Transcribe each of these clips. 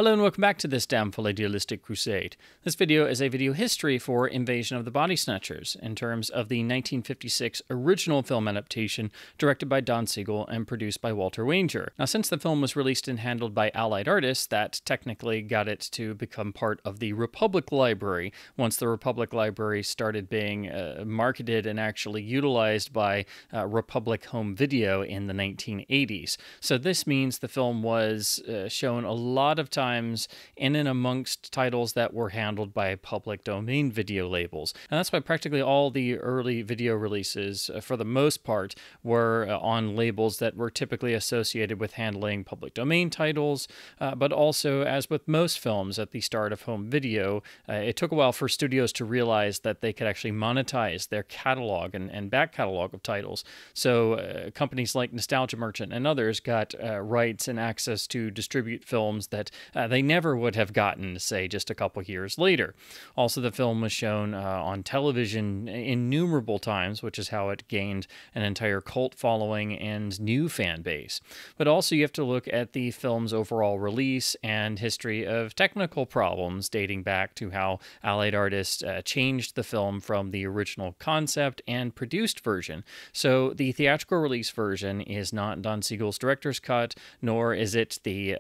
Hello and welcome back to this damnful idealistic crusade. This video is a video history for Invasion of the Body Snatchers in terms of the 1956 original film adaptation directed by Don Siegel and produced by Walter Wanger. Now, since the film was released and handled by Allied artists, that technically got it to become part of the Republic Library once the Republic Library started being marketed and actually utilized by Republic Home Video in the 1980s. So this means the film was shown a lot of times in and amongst titles that were handled by public domain video labels. And that's why practically all the early video releases, for the most part, were on labels that were typically associated with handling public domain titles, but also, as with most films at the start of home video, it took a while for studios to realize that they could actually monetize their catalog and back catalog of titles. So companies like Nostalgia Merchant and others got rights and access to distribute films that they never would have gotten, say, just a couple years later. Also, the film was shown on television innumerable times, which is how it gained an entire cult following and new fan base. But also, you have to look at the film's overall release and history of technical problems dating back to how Allied artists changed the film from the original concept and produced version. So the theatrical release version is not Don Siegel's director's cut, nor is it the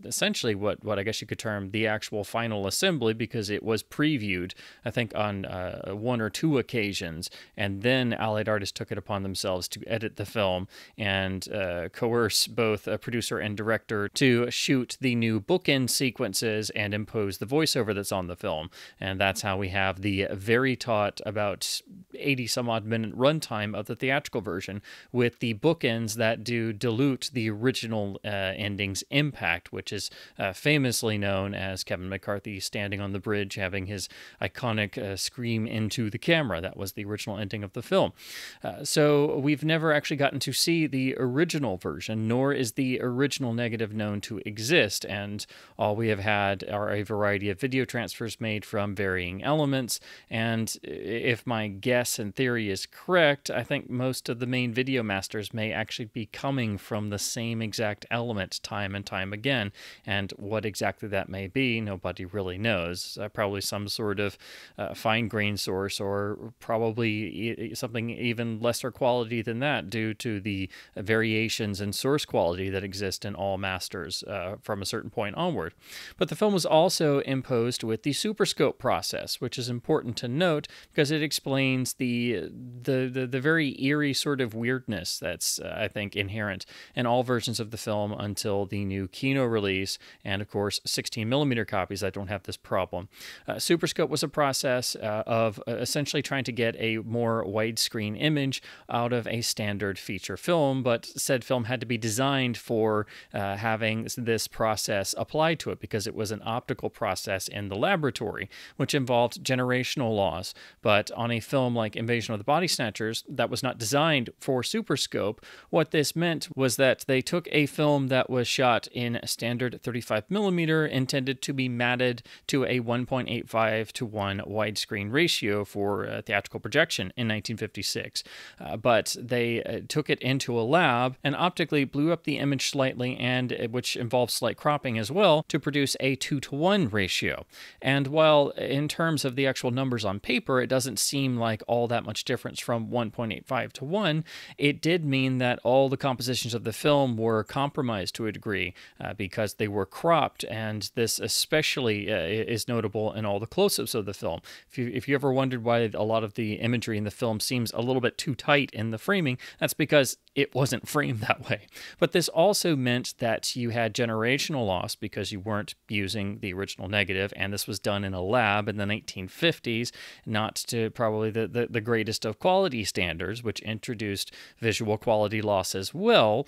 essentially what I guess you could term the actual final assembly, because it was previewed, I think, on one or two occasions, and then Allied artists took it upon themselves to edit the film and coerce both a producer and director to shoot the new bookend sequences and impose the voiceover that's on the film. And that's how we have the very taut, about 80-some-odd minute runtime of the theatrical version, with the bookends that do dilute the original ending's impact, which is famously known as Kevin McCarthy standing on the bridge having his iconic scream into the camera. That was the original ending of the film. So we've never actually gotten to see the original version, nor is the original negative known to exist, and all we have had are a variety of video transfers made from varying elements, and if my guess and theory is correct, I think most of the main video masters may actually be coming from the same exact element time and time again. And what exactly that may be, nobody really knows. Probably some sort of fine-grained source, or probably something even lesser quality than that due to the variations in source quality that exist in all masters from a certain point onward. But the film was also imposed with the Superscope process, which is important to note because it explains the very eerie sort of weirdness that's, I think, inherent in all versions of the film until the new Kino release, and of course 16mm copies that don't have this problem. Superscope was a process of essentially trying to get a more widescreen image out of a standard feature film, but said film had to be designed for having this process applied to it because it was an optical process in the laboratory, which involved generational loss. But on a film like Invasion of the Body Snatchers that was not designed for Superscope, what this meant was that they took a film that was shot in standard 35mm, intended to be matted to a 1.85:1 widescreen ratio for theatrical projection in 1956. But they took it into a lab and optically blew up the image slightly, and which involved slight cropping as well, to produce a 2:1 ratio. And while in terms of the actual numbers on paper, it doesn't seem like all that much difference from 1.85:1, it did mean that all the compositions of the film were compromised to a degree because they were cropped, and this especially is notable in all the close-ups of the film. If you ever wondered why a lot of the imagery in the film seems a little bit too tight in the framing, that's because it wasn't framed that way. But this also meant that you had generational loss because you weren't using the original negative, and this was done in a lab in the 1950s, not to probably the greatest of quality standards, which introduced visual quality loss as well.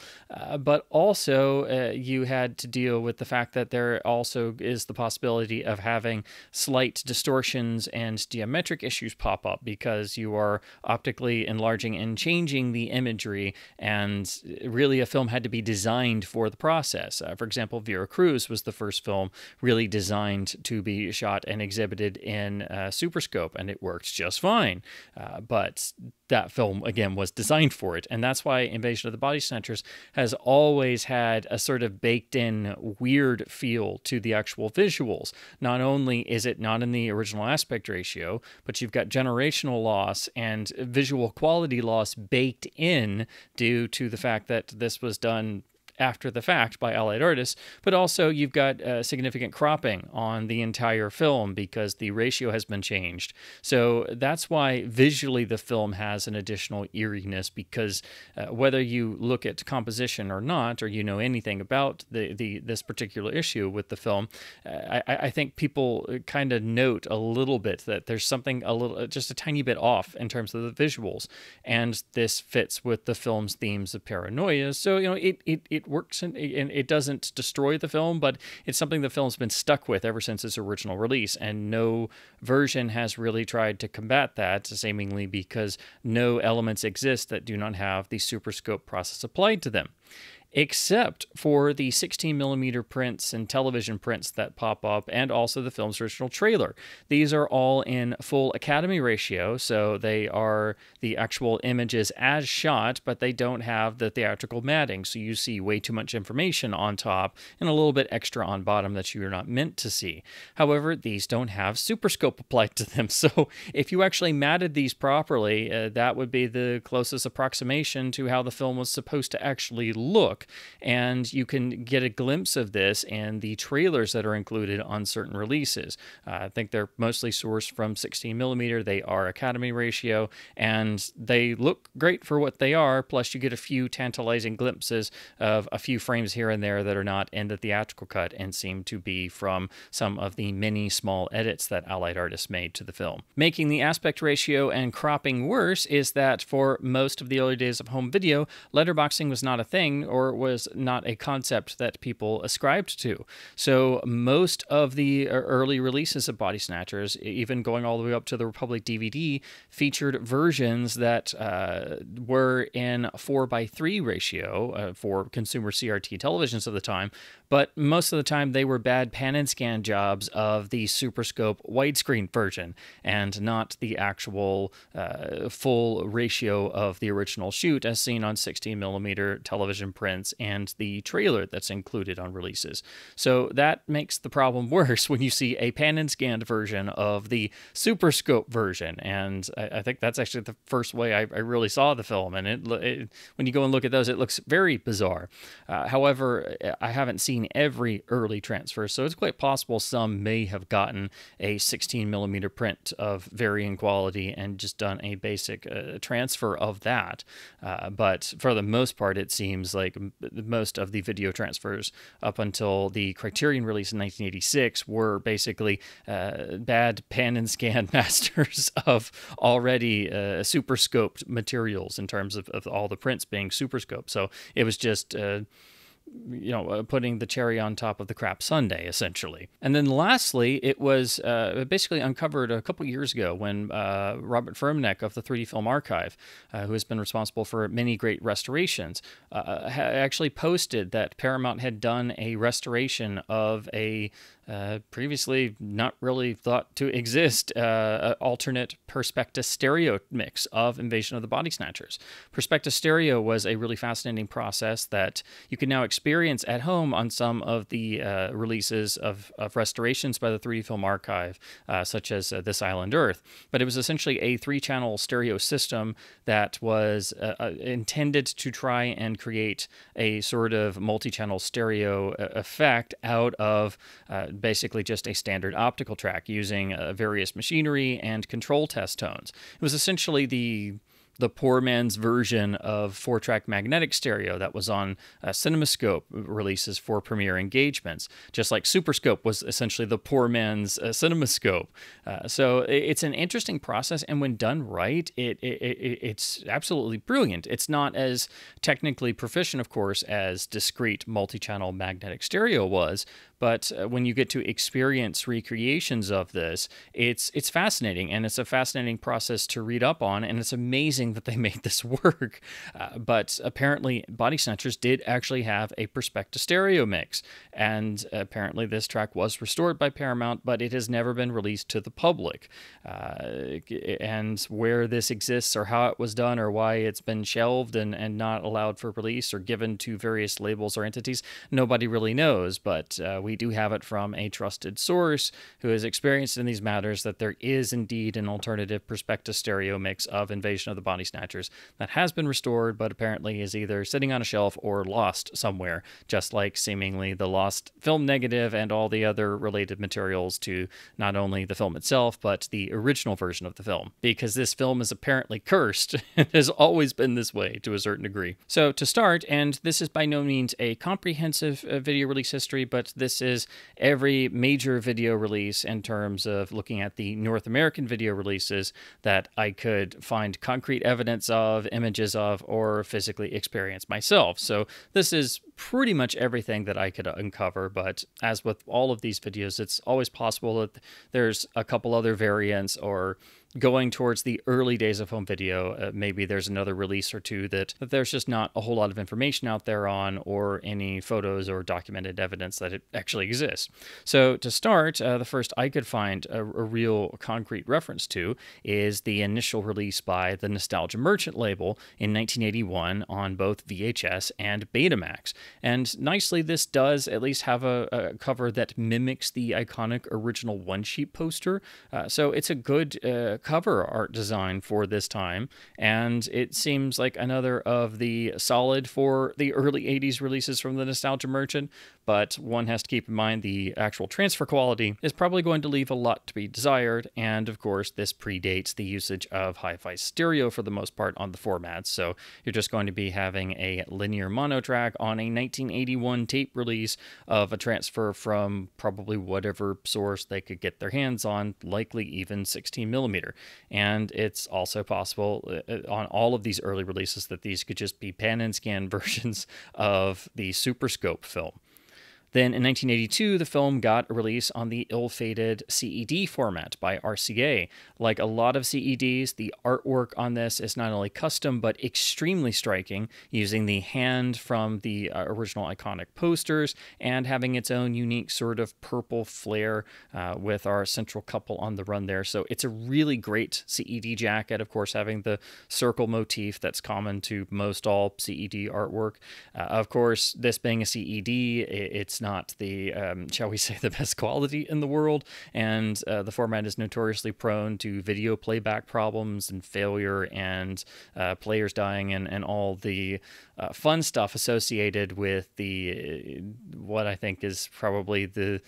But also you had to deal with the fact that there also is the possibility of having slight distortions and geometric issues pop up because you are optically enlarging and changing the imagery, and really a film had to be designed for the process. For example, Vera Cruz was the first film really designed to be shot and exhibited in Superscope, and it worked just fine. But that film, again, was designed for it. And that's why Invasion of the Body Snatchers has always had a sort of baked-in weird feel to the actual visuals. Not only is it not in the original aspect ratio, but you've got generational loss and visual quality loss baked in due to the fact that this was done after the fact by allied artists, but also you've got significant cropping on the entire film because the ratio has been changed. So that's why visually the film has an additional eeriness, because whether you look at composition or not, or you know anything about this particular issue with the film, I think people kind of note a little bit that there's something just a tiny bit off in terms of the visuals, and this fits with the film's themes of paranoia. So it works and it doesn't destroy the film, but it's something the film's been stuck with ever since its original release, and no version has really tried to combat that, seemingly because no elements exist that do not have the Super Scope process applied to them, except for the 16mm prints and television prints that pop up, and also the film's original trailer. These are all in full Academy ratio, so they are the actual images as shot, but they don't have the theatrical matting, so you see way too much information on top and a little bit extra on bottom that you're not meant to see. However, these don't have Super Scope applied to them, so if you actually matted these properly, that would be the closest approximation to how the film was supposed to actually look. And you can get a glimpse of this in the trailers that are included on certain releases. I think they're mostly sourced from 16mm. They are Academy ratio, and they look great for what they are. Plus, you get a few tantalizing glimpses of a few frames here and there that are not in the theatrical cut and seem to be from some of the many small edits that allied artists made to the film. Making the aspect ratio and cropping worse is that for most of the early days of home video, letterboxing was not a thing, or was not a concept that people ascribed to. So most of the early releases of Body Snatchers, even going all the way up to the Republic DVD, featured versions that were in 4:3 ratio for consumer CRT televisions of the time, but most of the time they were bad pan and scan jobs of the Super Scope widescreen version, and not the actual full ratio of the original shoot as seen on 16mm television prints and the trailer that's included on releases. So that makes the problem worse when you see a pan and scanned version of the Super Scope version, and I think that's actually the first way I really saw the film, and when you go and look at those, it looks very bizarre. However, I haven't seen every early transfer, so it's quite possible some may have gotten a 16mm print of varying quality and just done a basic transfer of that. But for the most part, it seems like most of the video transfers up until the Criterion release in 1986 were basically bad pan and scan masters of already super scoped materials in terms of all the prints being super scoped. So it was just putting the cherry on top of the crap sundae, essentially. And then lastly, it was basically uncovered a couple years ago when Robert Firmneck of the 3D Film Archive, who has been responsible for many great restorations, actually posted that Paramount had done a restoration of a previously not really thought to exist alternate Perspective stereo mix of Invasion of the Body Snatchers. Perspective stereo was a really fascinating process that you can now experience at home on some of the releases of restorations by the 3D Film Archive, such as This Island Earth. But it was essentially a 3-channel stereo system that was intended to try and create a sort of multi-channel stereo effect out of basically just a standard optical track using various machinery and control test tones. It was essentially the poor man's version of 4-track magnetic stereo that was on CinemaScope releases for premiere engagements, just like Superscope was essentially the poor man's CinemaScope. So it's an interesting process, and when done right, it's absolutely brilliant. It's not as technically proficient, of course, as discrete multi-channel magnetic stereo was, but when you get to experience recreations of this, it's fascinating, and it's a fascinating process to read up on, and it's amazing that they made this work. But apparently, Body Snatchers did actually have a Perspecta stereo mix, and apparently this track was restored by Paramount, but it has never been released to the public. And where this exists, or how it was done, or why it's been shelved and not allowed for release or given to various labels or entities, nobody really knows. But we do have it from a trusted source who is experienced in these matters that there is indeed an alternative Perspecta stereo mix of Invasion of the Body Snatchers that has been restored, but apparently is either sitting on a shelf or lost somewhere, just like seemingly the lost film negative and all the other related materials to not only the film itself, but the original version of the film, because this film is apparently cursed. It has always been this way to a certain degree. So to start, and this is by no means a comprehensive video release history, but this is every major video release in terms of looking at the North American video releases that I could find concrete evidence of, images of, or physically experience myself. So this is pretty much everything that I could uncover, but as with all of these videos, it's always possible that there's a couple other variants, or going towards the early days of home video, maybe there's another release or two that there's just not a whole lot of information out there on, or any photos or documented evidence that it actually exists. So to start, the first I could find a real concrete reference to is the initial release by the Nostalgia Merchant label in 1981 on both VHS and Betamax. And nicely, this does at least have a cover that mimics the iconic original one-sheet poster. So it's a good cover art design for this time, and it seems like another of the solid for the early 80s releases from the Nostalgia Merchant, but one has to keep in mind the actual transfer quality is probably going to leave a lot to be desired, and of course this predates the usage of hi-fi stereo for the most part on the formats, so you're just going to be having a linear mono track on a 1981 tape release of a transfer from probably whatever source they could get their hands on, likely even 16mm. And it's also possible on all of these early releases that these could just be pan and scan versions of the Super Scope film. Then in 1982, the film got a release on the ill-fated CED format by RCA. Like a lot of CEDs, the artwork on this is not only custom, but extremely striking, using the hand from the original iconic posters and having its own unique sort of purple flare with our central couple on the run there. So it's a really great CED jacket, of course, having the circle motif that's common to most all CED artwork. Of course, this being a CED, it's not the, shall we say, the best quality in the world, and the format is notoriously prone to video playback problems and failure and players dying and all the fun stuff associated with the what I think is probably the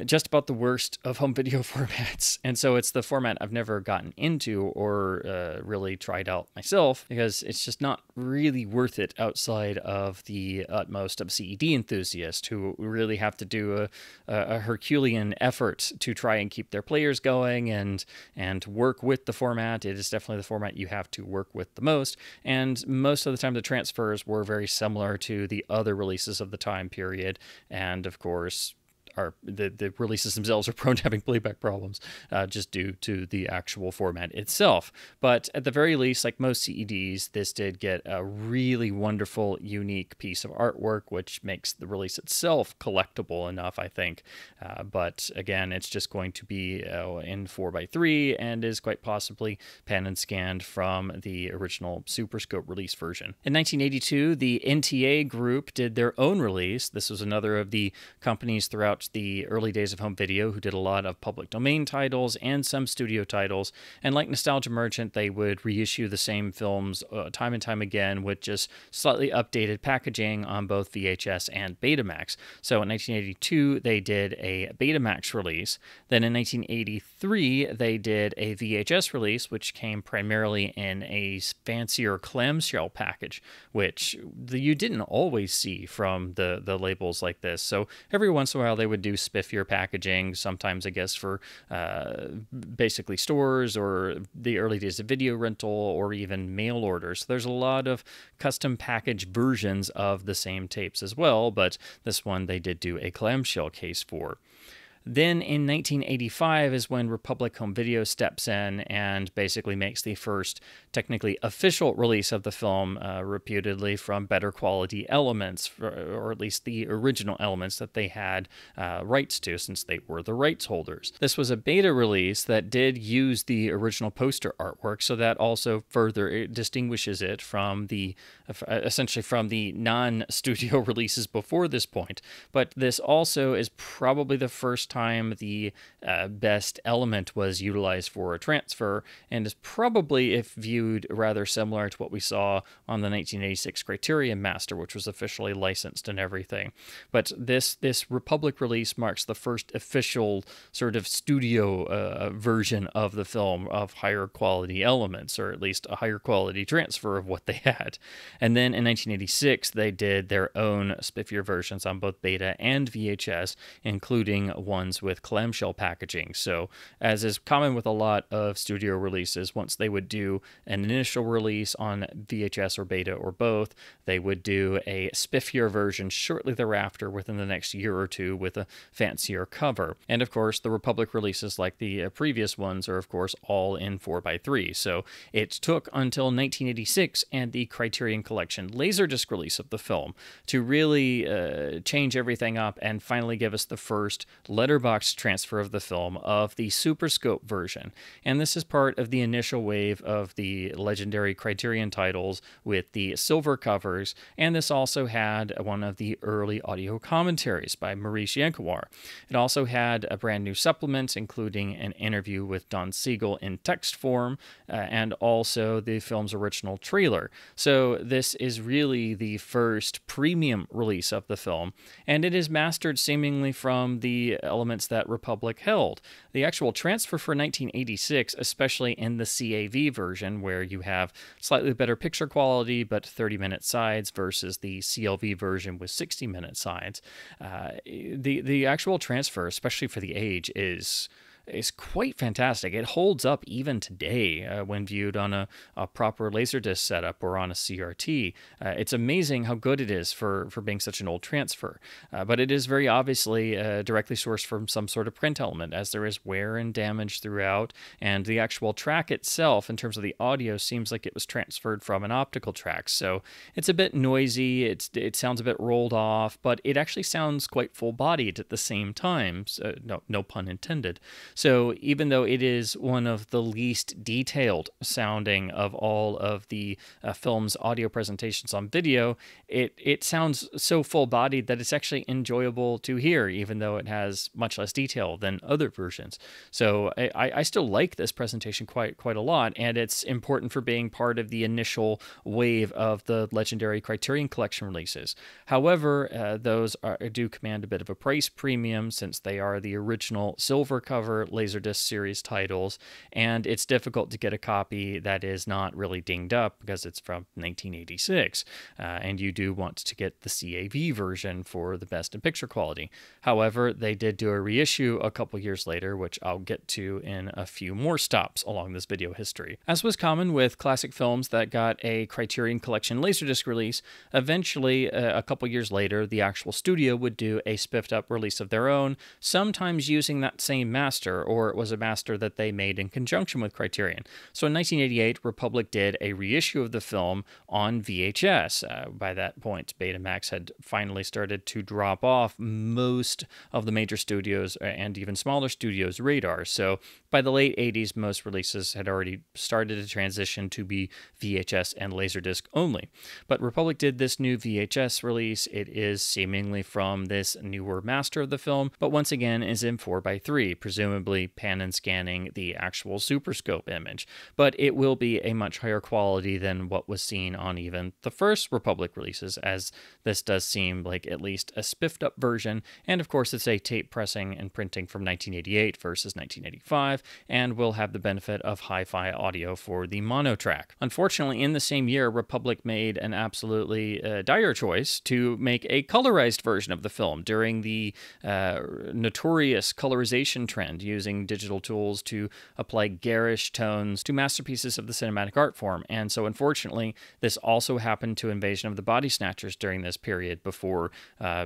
just about the worst of home video formats. And so it's the format I've never gotten into or really tried out myself, because it's just not really worth it outside of the utmost of CED enthusiasts who really have to do a Herculean effort to try and keep their players going and work with the format. It is definitely the format you have to work with the most. And most of the time the transfers were very similar to the other releases of the time period. And of course, the releases themselves are prone to having playback problems just due to the actual format itself. But at the very least, like most CEDs, this did get a really wonderful, unique piece of artwork, which makes the release itself collectible enough, I think. But again, it's just going to be in 4:3 and is quite possibly pan and scanned from the original Super Scope release version. In 1982, the NTA group did their own release. This was another of the companies throughout the early days of home video who did a lot of public domain titles and some studio titles, and like Nostalgia Merchant, they would reissue the same films time and time again with just slightly updated packaging on both VHS and Betamax. So in 1982 they did a Betamax release. Then in 1983 they did a VHS release, which came primarily in a fancier clamshell package, which you didn't always see from the labels like this. So every once in a while they would would do spiffier packaging, sometimes, I guess, for basically stores or the early days of video rental or even mail orders. There's a lot of custom package versions of the same tapes as well, but this one they did do a clamshell case for. Then in 1985 is when Republic Home Video steps in and basically makes the first technically official release of the film, reputedly from better quality elements, or at least the original elements that they had rights to, since they were the rights holders. This was a beta release that did use the original poster artwork, so that also further distinguishes it from the essentially from the non-studio releases before this point. But this also is probably the first time the best element was utilized for a transfer, and is probably, if viewed, rather similar to what we saw on the 1986 Criterion Master, which was officially licensed and everything. But this Republic release marks the first official sort of studio version of the film of higher quality elements, or at least a higher quality transfer of what they had. And then in 1986, they did their own spiffier versions on both Beta and VHS, including ones with clamshell packaging. So, as is common with a lot of studio releases, once they would do an initial release on VHS or Beta or both, they would do a spiffier version shortly thereafter within the next year or two with a fancier cover. And of course, the Republic releases, like the previous ones, are of course all in 4:3. So it took until 1986 and the Criterion Collection Laserdisc release of the film to really change everything up and finally give us the first letterbox transfer of the film of the Super Scope version. And this is part of the initial wave of the legendary Criterion titles with the silver covers, and this also had one of the early audio commentaries by Maurice Yankawar. It also had a brand new supplement, including an interview with Don Siegel in text form, and also the film's original trailer. So this is really the first premium release of the film, and it is mastered seemingly from the elements that Republic held. The actual transfer for 1986, especially in the CAV version, where you have slightly better picture quality but 30-minute sides versus the CLV version with 60-minute sides, the actual transfer, especially for the age, is quite fantastic. It holds up even today when viewed on a proper Laserdisc setup or on a CRT. It's amazing how good it is for being such an old transfer. But it is very obviously directly sourced from some sort of print element, as there is wear and damage throughout, and the actual track itself, in terms of the audio, seems like it was transferred from an optical track. So it's a bit noisy, it sounds a bit rolled off, but it actually sounds quite full-bodied at the same time. So, no pun intended. So even though it is one of the least detailed sounding of all of the film's audio presentations on video, it sounds so full-bodied that it's actually enjoyable to hear, even though it has much less detail than other versions. So I still like this presentation quite a lot, and it's important for being part of the initial wave of the legendary Criterion Collection releases. However, those do command a bit of a price premium, since they are the original silver cover Laserdisc series titles, and it's difficult to get a copy that is not really dinged up because it's from 1986, and you do want to get the CAV version for the best in picture quality. However, they did do a reissue a couple years later, which I'll get to in a few more stops along this video history. As was common with classic films that got a Criterion Collection Laserdisc release, eventually, a couple years later, the actual studio would do a spiffed up release of their own, sometimes using that same master, or it was a master that they made in conjunction with Criterion. So in 1988, Republic did a reissue of the film on VHS. By that point, Betamax had finally started to drop off most of the major studios and even smaller studios' radar. So by the late 80s, most releases had already started to transition to be VHS and Laserdisc only. But Republic did this new VHS release. It is seemingly from this newer master of the film, but once again is in 4:3, presumably possibly pan and scanning the actual Super Scope image, but it will be a much higher quality than what was seen on even the first Republic releases, as this does seem like at least a spiffed up version, and of course it's a tape pressing and printing from 1988 versus 1985, and will have the benefit of hi-fi audio for the mono track. Unfortunately, in the same year, Republic made an absolutely dire choice to make a colorized version of the film during the notorious colorization trend, using digital tools to apply garish tones to masterpieces of the cinematic art form. And so unfortunately, this also happened to Invasion of the Body Snatchers during this period, before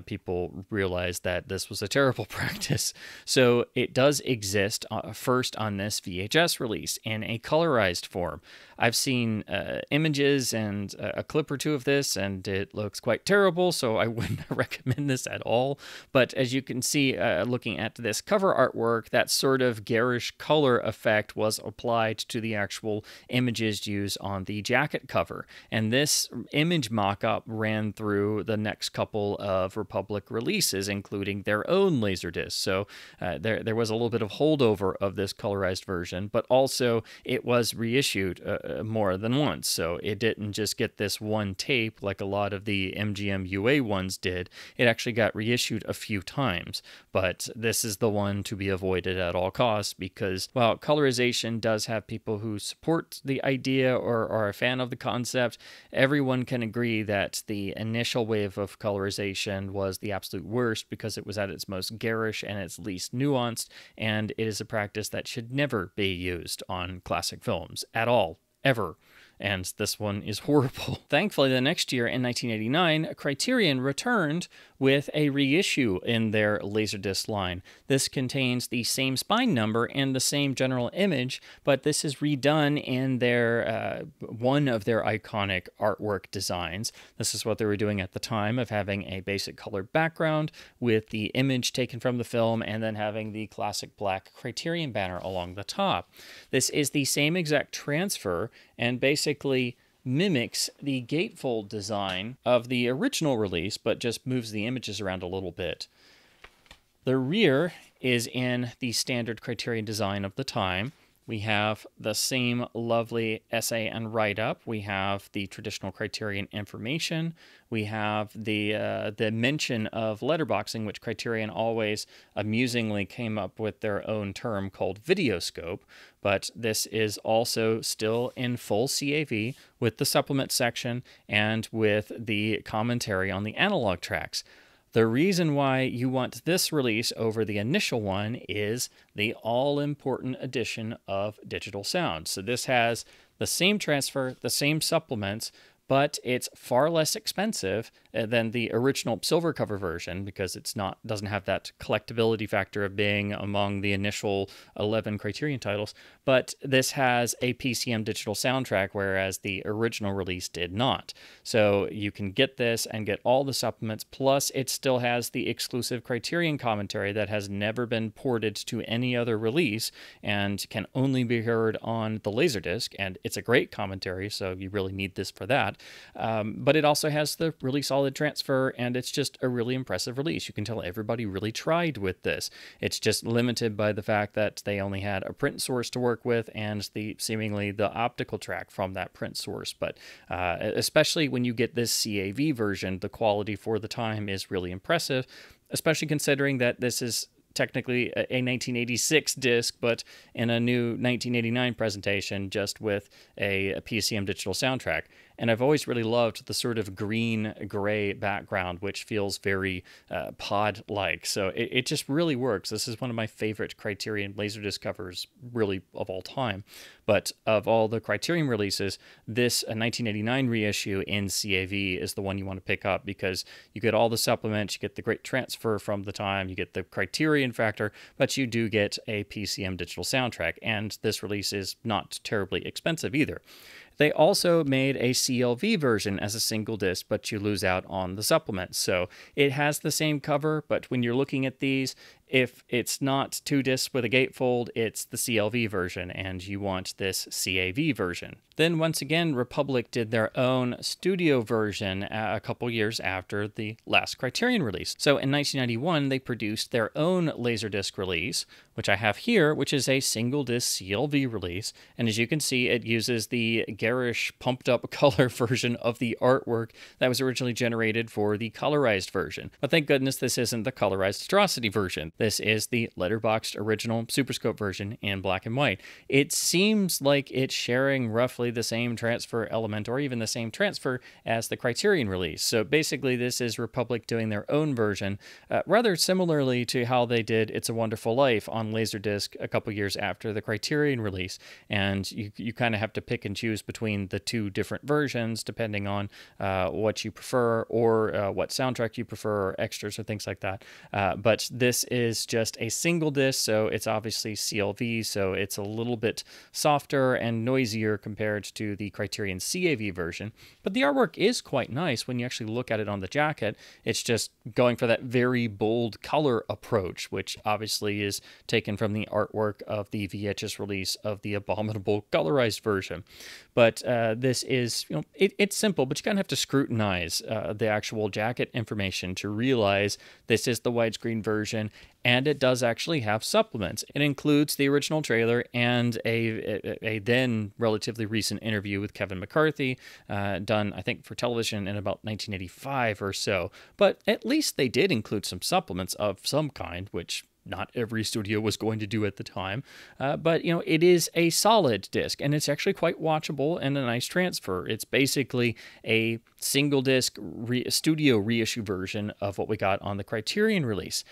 people realized that this was a terrible practice. So it does exist first on this VHS release in a colorized form. I've seen images and a clip or two of this, and it looks quite terrible, so I wouldn't recommend this at all. But as you can see, looking at this cover artwork, that sort of garish color effect was applied to the actual images used on the jacket cover. And this image mock-up ran through the next couple of Republic releases, including their own Laserdisc. So there was a little bit of holdover of this colorized version, but also it was reissued more than once. So it didn't just get this one tape like a lot of the MGM UA ones did. It actually got reissued a few times, but this is the one to be avoided at all costs, because while colorization does have people who support the idea or are a fan of the concept, everyone can agree that the initial wave of colorization was the absolute worst, because it was at its most garish and its least nuanced, and it is a practice that should never be used on classic films at all, ever. And this one is horrible. Thankfully, the next year, in 1989, Criterion returned with a reissue in their Laserdisc line. This contains the same spine number and the same general image, but this is redone in their one of their iconic artwork designs. This is what they were doing at the time, of having a basic colored background with the image taken from the film, and then having the classic black Criterion banner along the top. This is the same exact transfer, and basically mimics the gatefold design of the original release, but just moves the images around a little bit. The rear is in the standard Criterion design of the time. We have the same lovely essay and write-up. We have the traditional Criterion information. We have the mention of letterboxing, which Criterion always amusingly came up with their own term called videoscope. But this is also still in full CAV with the supplement section and with the commentary on the analog tracks. The reason why you want this release over the initial one is the all-important addition of digital sound. So this has the same transfer, the same supplements, but it's far less expensive than the original silver cover version, because it's doesn't have that collectability factor of being among the initial 11 Criterion titles. But this has a PCM digital soundtrack, whereas the original release did not. So you can get this and get all the supplements, plus it still has the exclusive Criterion commentary that has never been ported to any other release and can only be heard on the Laserdisc, and it's a great commentary, so you really need this for that. But it also has the really solid transfer, and it's just a really impressive release. You can tell everybody really tried with this. It's just limited by the fact that they only had a print source to work with and seemingly the optical track from that print source. But especially when you get this CAV version, the quality for the time is really impressive, especially considering that this is technically a 1986 disc, but in a new 1989 presentation, just with a PCM digital soundtrack. And I've always really loved the sort of green-gray background, which feels very pod-like. So it just really works. This is one of my favorite Criterion Laserdisc covers, really, of all time. But of all the Criterion releases, this 1989 reissue in CAV is the one you want to pick up, because you get all the supplements, you get the great transfer from the time, you get the Criterion factor, but you do get a PCM digital soundtrack. And this release is not terribly expensive either. They also made a CLV version as a single disc, but you lose out on the supplements. So it has the same cover, but when you're looking at these, If it's not 2 discs with a gatefold, it's the CLV version, and you want this CAV version. Then once again, Republic did their own studio version a couple years after the last Criterion release. So in 1991, they produced their own Laserdisc release, which I have here, which is a single disc CLV release. And as you can see, it uses the garish, pumped up color version of the artwork that was originally generated for the colorized version. But thank goodness this isn't the colorized atrocity version. This is the letterboxed original Superscope version in black and white. It seems like it's sharing roughly the same transfer element, or even the same transfer as the Criterion release. So basically this is Republic doing their own version, rather similarly to how they did It's a Wonderful Life on Laserdisc a couple years after the Criterion release. And you kind of have to pick and choose between the two different versions depending on what you prefer, or what soundtrack you prefer, or extras or things like that. But this is just a single disc, so it's obviously CLV, so it's a little bit softer and noisier compared to the Criterion CAV version. But the artwork is quite nice when you actually look at it on the jacket. It's just going for that very bold color approach, which obviously is taken from the artwork of the VHS release of the abominable colorized version. But this is, it's simple, but you kind of have to scrutinize the actual jacket information to realize this is the widescreen version, and it does actually have supplements. It includes the original trailer and a then relatively recent interview with Kevin McCarthy, done, I think, for television in about 1985 or so. But at least they did include some supplements of some kind, which not every studio was going to do at the time. But, it is a solid disc, and it's actually quite watchable and a nice transfer. It's basically a single disc studio reissue version of what we got on the Criterion release.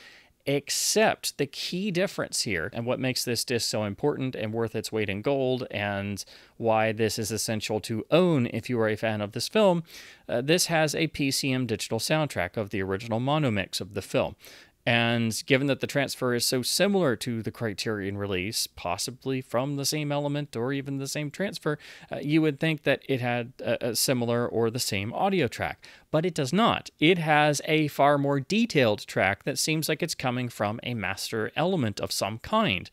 Except the key difference here, and what makes this disc so important and worth its weight in gold, and why this is essential to own if you are a fan of this film, this has a PCM digital soundtrack of the original mono mix of the film. And given that the transfer is so similar to the Criterion release, possibly from the same element or even the same transfer, you would think that it had a similar or the same audio track. But it does not. It has a far more detailed track that seems like it's coming from a master element of some kind.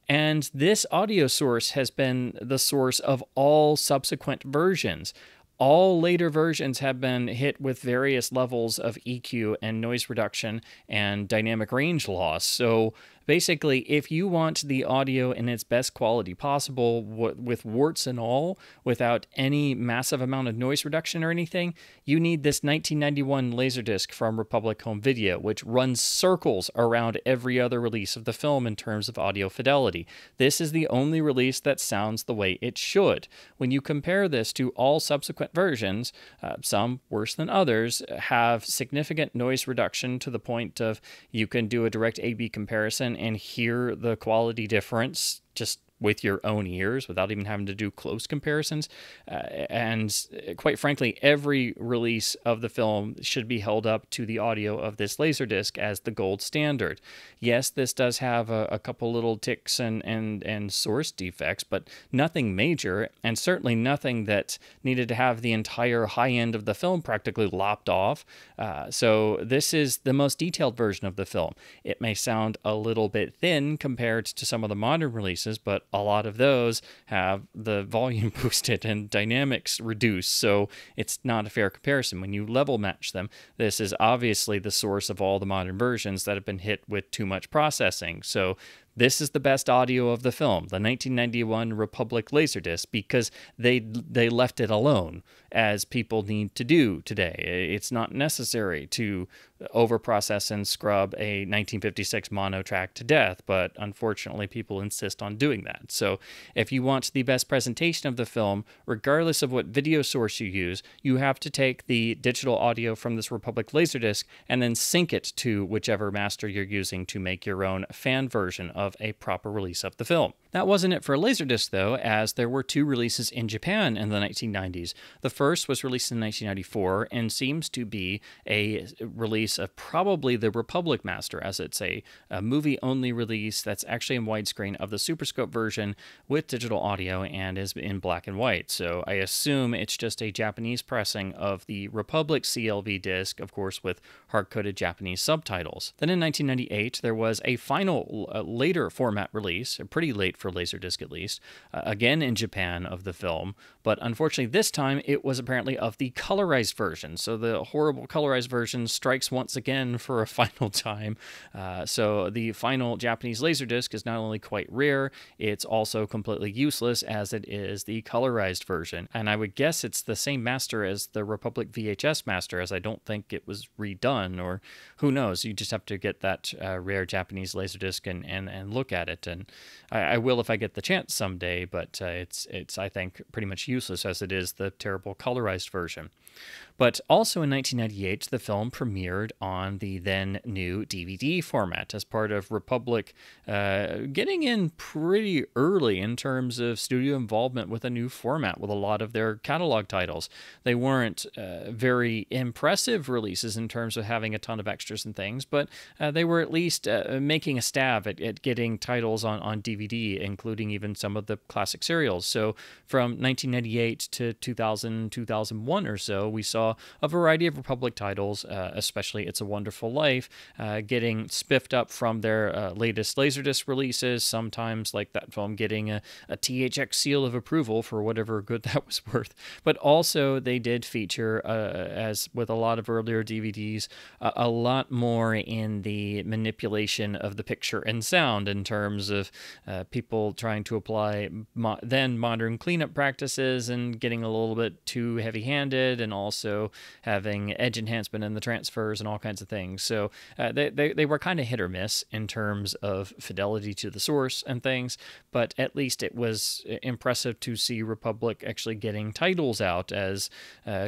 And this audio source has been the source of all subsequent versions. All later versions have been hit with various levels of EQ and noise reduction and dynamic range loss. So basically, if you want the audio in its best quality possible, with warts and all, without any massive amount of noise reduction or anything, you need this 1991 Laserdisc from Republic Home Video, which runs circles around every other release of the film in terms of audio fidelity. This is the only release that sounds the way it should. When you compare this to all subsequent versions, some worse than others, have significant noise reduction to the point of you can do a direct A/B comparison and hear the quality difference just with your own ears without even having to do close comparisons. And quite frankly, every release of the film should be held up to the audio of this Laserdisc as the gold standard. Yes, this does have a couple little ticks and source defects, but nothing major, and certainly nothing that needed to have the entire high end of the film practically lopped off. So this is the most detailed version of the film. It may sound a little bit thin compared to some of the modern releases, but a lot of those have the volume boosted and dynamics reduced, so it's not a fair comparison. When you level match them, this is obviously the source of all the modern versions that have been hit with too much processing. So this is the best audio of the film, the 1991 Republic Laserdisc, because they left it alone, as people need to do today. It's not necessary to overprocess and scrub a 1956 mono track to death, but unfortunately people insist on doing that. So if you want the best presentation of the film, regardless of what video source you use, you have to take the digital audio from this Republic Laserdisc and then sync it to whichever master you're using to make your own fan version of a proper release of the film. That wasn't it for Laserdisc, though, as there were 2 releases in Japan in the 1990s. The first was released in 1994 and seems to be a release of probably the Republic Master, as it's a movie-only release that's actually in widescreen of the Super Scope version with digital audio and is in black and white. So I assume it's just a Japanese pressing of the Republic CLV disc, of course, with hard-coded Japanese subtitles. Then in 1998, there was a final later format release, pretty late for Laserdisc at least, again in Japan of the film, but unfortunately this time it was apparently of the colorized version. So the horrible colorized version strikes once again for a final time. So the final Japanese Laserdisc is not only quite rare, it's also completely useless as it is the colorized version. And I would guess it's the same master as the Republic VHS master, as I don't think it was redone, or who knows, you just have to get that rare Japanese Laserdisc and look at it. And I will if I get the chance someday, but it's I think pretty much useless as it is the terrible colorized version. But also in 1998, the film premiered on the then new DVD format as part of Republic getting in pretty early in terms of studio involvement with a new format with a lot of their catalog titles. They weren't very impressive releases in terms of having a ton of extras and things, but they were at least making a stab at getting titles on DVD, including even some of the classic serials. So from 1998 to 2000, 2001 or so, we saw a variety of Republic titles, especially It's a Wonderful Life, getting spiffed up from their latest Laserdisc releases, sometimes like that film getting a THX seal of approval for whatever good that was worth. But also they did feature, as with a lot of earlier DVDs, a lot more in the manipulation of the picture and sound in terms of people trying to apply then modern cleanup practices and getting a little bit too heavy-handed, and also having edge enhancement in the transfers and all kinds of things. So they were kind of hit or miss in terms of fidelity to the source and things, but at least it was impressive to see Republic actually getting titles out, as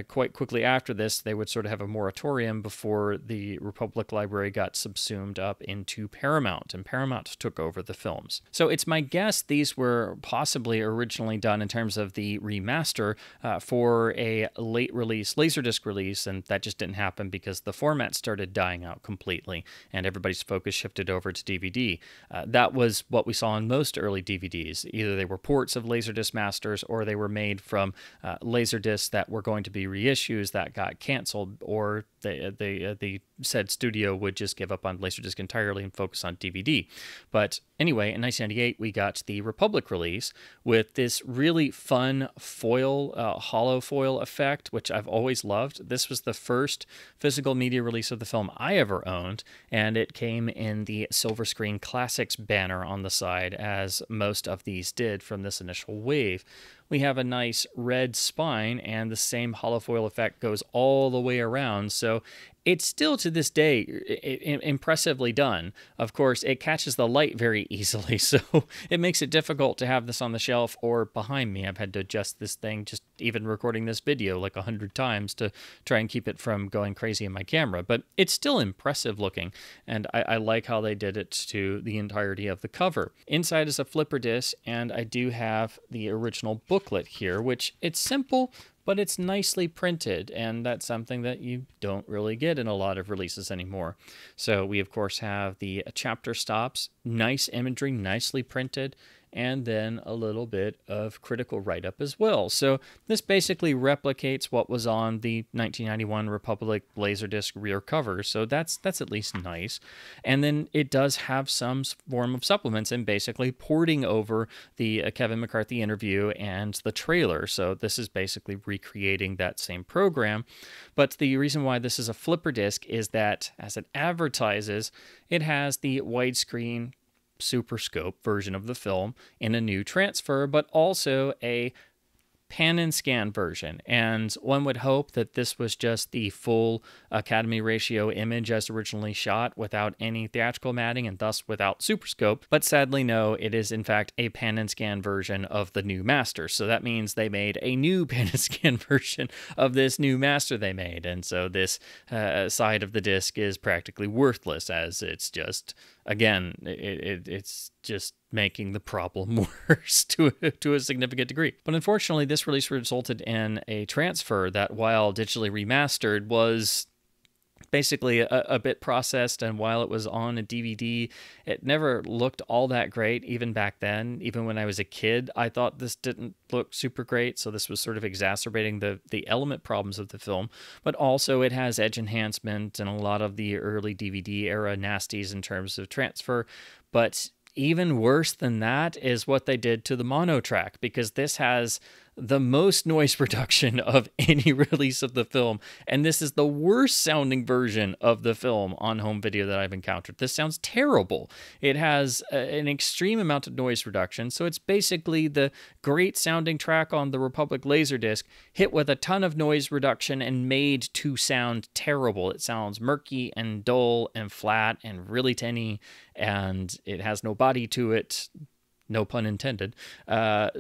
quite quickly after this they would sort of have a moratorium before the Republic library got subsumed up into Paramount, and Paramount took over the films. So it's my guess these were possibly originally done in terms of the remaster for a late release Laserdisc release, and that just didn't happen because the format started dying out completely and everybody's focus shifted over to DVD. That was what we saw in most early DVDs. Either they were ports of Laserdisc masters, or they were made from Laserdiscs that were going to be reissues that got canceled, or the said studio would just give up on Laserdisc entirely and focus on DVD. But anyway, in 1998, we got the Republic release with this really fun foil, hollow foil effect, which I've always loved. This was the first physical media release of the film I ever owned, and it came in the Silver Screen Classics banner on the side, as most of these did from this initial wave. We have a nice red spine, and the same hollow foil effect goes all the way around, so it's still to this day impressively done. Of course, it catches the light very easily, so it makes it difficult to have this on the shelf or behind me. I've had to adjust this thing, just even recording this video, like 100 times to try and keep it from going crazy in my camera. But it's still impressive looking, and I like how they did it to the entirety of the cover. Inside is a flipper disc, and I do have the original booklet here, which it's simple, but it's nicely printed, and that's something that you don't really get in a lot of releases anymore. So we, of course, have the chapter stops, nice imagery, nicely printed, and then a little bit of critical write-up as well. So this basically replicates what was on the 1991 Republic Laserdisc rear cover, so that's at least nice. And then it does have some form of supplements and basically porting over the Kevin McCarthy interview and the trailer, so this is basically recreating that same program. But the reason why this is a flipper disc is that, as it advertises, it has the widescreen Super Scope version of the film in a new transfer, but also a pan and scan version. And one would hope that this was just the full Academy ratio image as originally shot without any theatrical matting and thus without Super Scope. But sadly, no, it is in fact a pan and scan version of the new master. So that means they made a new pan and scan version of this new master they made. And so this side of the disc is practically worthless, as it's just again, it's just making the problem worse to a significant degree. But unfortunately, this release resulted in a transfer that, while digitally remastered, was basically a bit processed, and while it was on a DVD, it never looked all that great even back then. Even when I was a kid, I thought this didn't look super great, so this was sort of exacerbating the element problems of the film. But also it has edge enhancement and a lot of the early DVD era nasties in terms of transfer. But even worse than that is what they did to the mono track, because this has the most noise reduction of any release of the film, and this is the worst sounding version of the film on home video that I've encountered. This sounds terrible. It has an extreme amount of noise reduction, so it's basically the great sounding track on the Republic Laserdisc hit with a ton of noise reduction and made to sound terrible. It sounds murky and dull and flat and really tinny, and it has no body to it. No pun intended.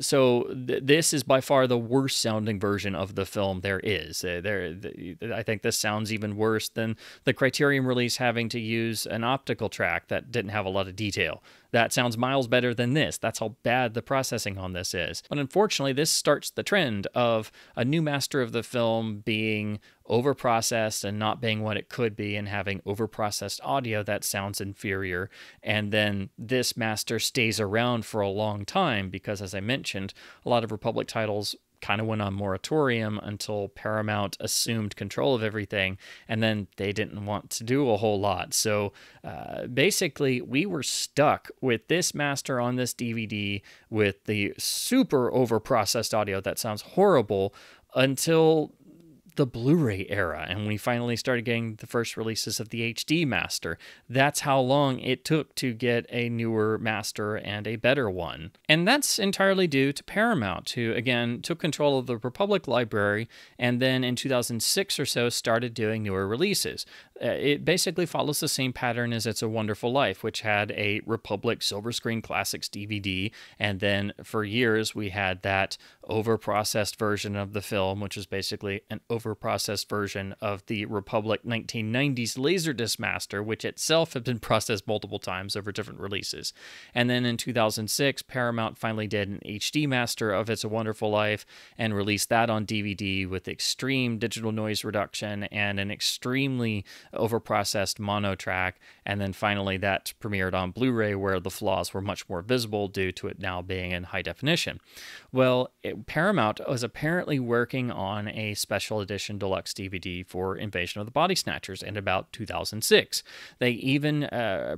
So this is by far the worst sounding version of the film there is. I think this sounds even worse than the Criterion release having to use an optical track that didn't have a lot of detail. That sounds miles better than this. That's how bad the processing on this is. But unfortunately, this starts the trend of a new master of the film being overprocessed and not being what it could be, and having overprocessed audio that sounds inferior. And then this master stays around for a long time because, as I mentioned, a lot of Republic titles kind of went on moratorium until Paramount assumed control of everything, and then they didn't want to do a whole lot. So basically, we were stuck with this master on this DVD with the super overprocessed audio that sounds horrible until the Blu-ray era, and we finally started getting the first releases of the HD master. That's how long it took to get a newer master and a better one. And that's entirely due to Paramount, who again took control of the Republic library and then in 2006 or so started doing newer releases. It basically follows the same pattern as It's a Wonderful Life, which had a Republic Silver Screen Classics DVD, and then for years we had that overprocessed version of the film, which is basically an overprocessed version of the Republic 1990s Laserdisc master, which itself had been processed multiple times over different releases. And then in 2006, Paramount finally did an HD master of It's a Wonderful Life and released that on DVD with extreme digital noise reduction and an extremely overprocessed mono track. And then finally that premiered on Blu-ray, where the flaws were much more visible due to it now being in high definition. Well, Paramount was apparently working on a special edition deluxe DVD for Invasion of the Body Snatchers in about 2006. They even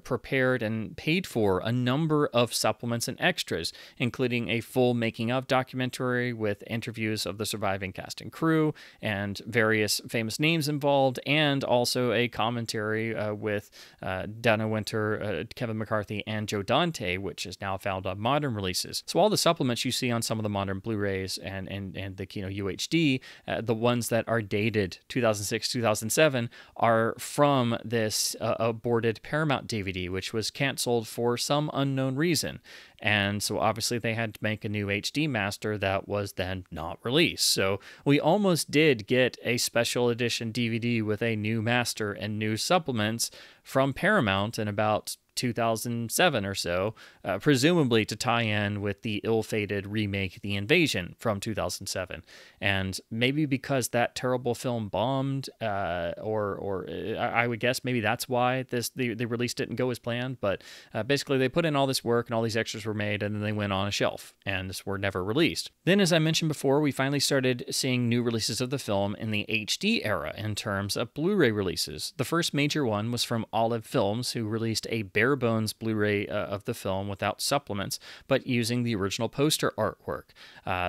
prepared and paid for a number of supplements and extras, including a full making-of documentary with interviews of the surviving cast and crew and various famous names involved, and also a commentary with Dana Winter, Kevin McCarthy, and Joe Dante, which is now found on modern releases. So all the supplements you see on some of the modern Blu-rays and the Kino UHD, the ones that are dated 2006, 2007, are from this aborted Paramount DVD, which was canceled for some unknown reason. And so obviously they had to make a new HD master that was then not released. So we almost did get a special edition DVD with a new master and new supplements from Paramount in about 2007 or so, presumably to tie in with the ill-fated remake The Invasion from 2007. And maybe because that terrible film bombed, or I would guess maybe that's why the release didn't go as planned. But basically they put in all this work and all these extras were made, and then they went on a shelf and were never released. Then, as I mentioned before, we finally started seeing new releases of the film in the HD era in terms of Blu-ray releases. The first major one was from Olive Films, who released a bare bones Blu-ray of the film without supplements, but using the original poster artwork.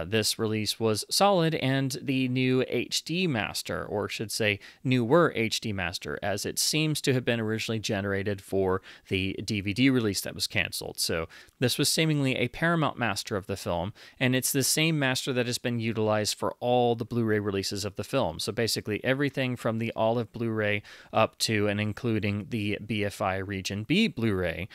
This release was solid, and the new HD master, or should say newer HD master, as it seems to have been originally generated for the DVD release that was canceled. So this was seemingly a Paramount master of the film, and it's the same master that has been utilized for all the Blu-ray releases of the film. So basically everything from the Olive Blu-ray up to and including the BFI Region B Blu-ray Blu-ray,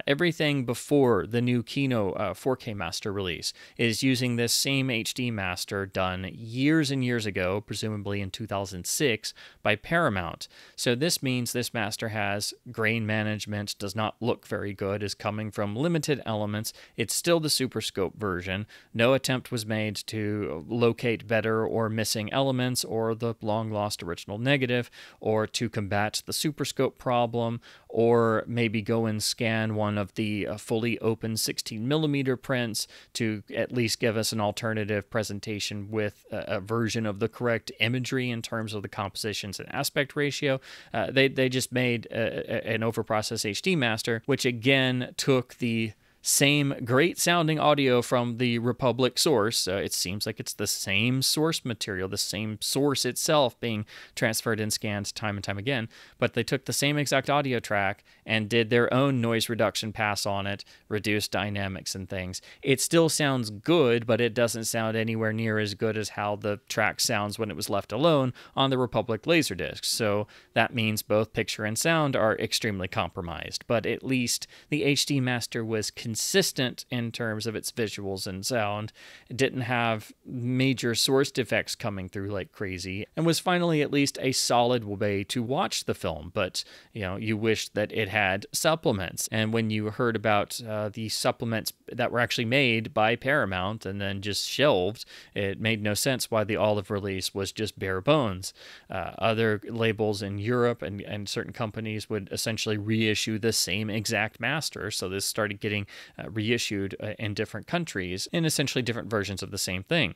everything before the new Kino 4K master release is using this same HD master done years and years ago, presumably in 2006, by Paramount. So this means this master has grain management, does not look very good, is coming from limited elements. It's still the Super Scope version. No attempt was made to locate better or missing elements or the long-lost original negative, or to combat the Super Scope problem, or maybe go and scan one of the fully open 16mm prints to at least give us an alternative presentation with a version of the correct imagery in terms of the compositions and aspect ratio. They just made an overprocessed HD master, which again took the same great sounding audio from the Republic source. It seems like it's the same source material, the same source itself being transferred and scanned time and time again, but they took the same exact audio track and did their own noise reduction pass on it, reduced dynamics and things. It still sounds good, but it doesn't sound anywhere near as good as how the track sounds when it was left alone on the Republic Laserdisc. So that means both picture and sound are extremely compromised, but at least the HD master was consistent in terms of its visuals and sound. It didn't have major source defects coming through like crazy, and was finally at least a solid way to watch the film. But you wish that it had supplements, and when you heard about the supplements that were actually made by Paramount and then just shelved, it made no sense why the olive release was just bare bones. Other labels in Europe and certain companies would essentially reissue the same exact master, so this started getting reissued in different countries in essentially different versions of the same thing.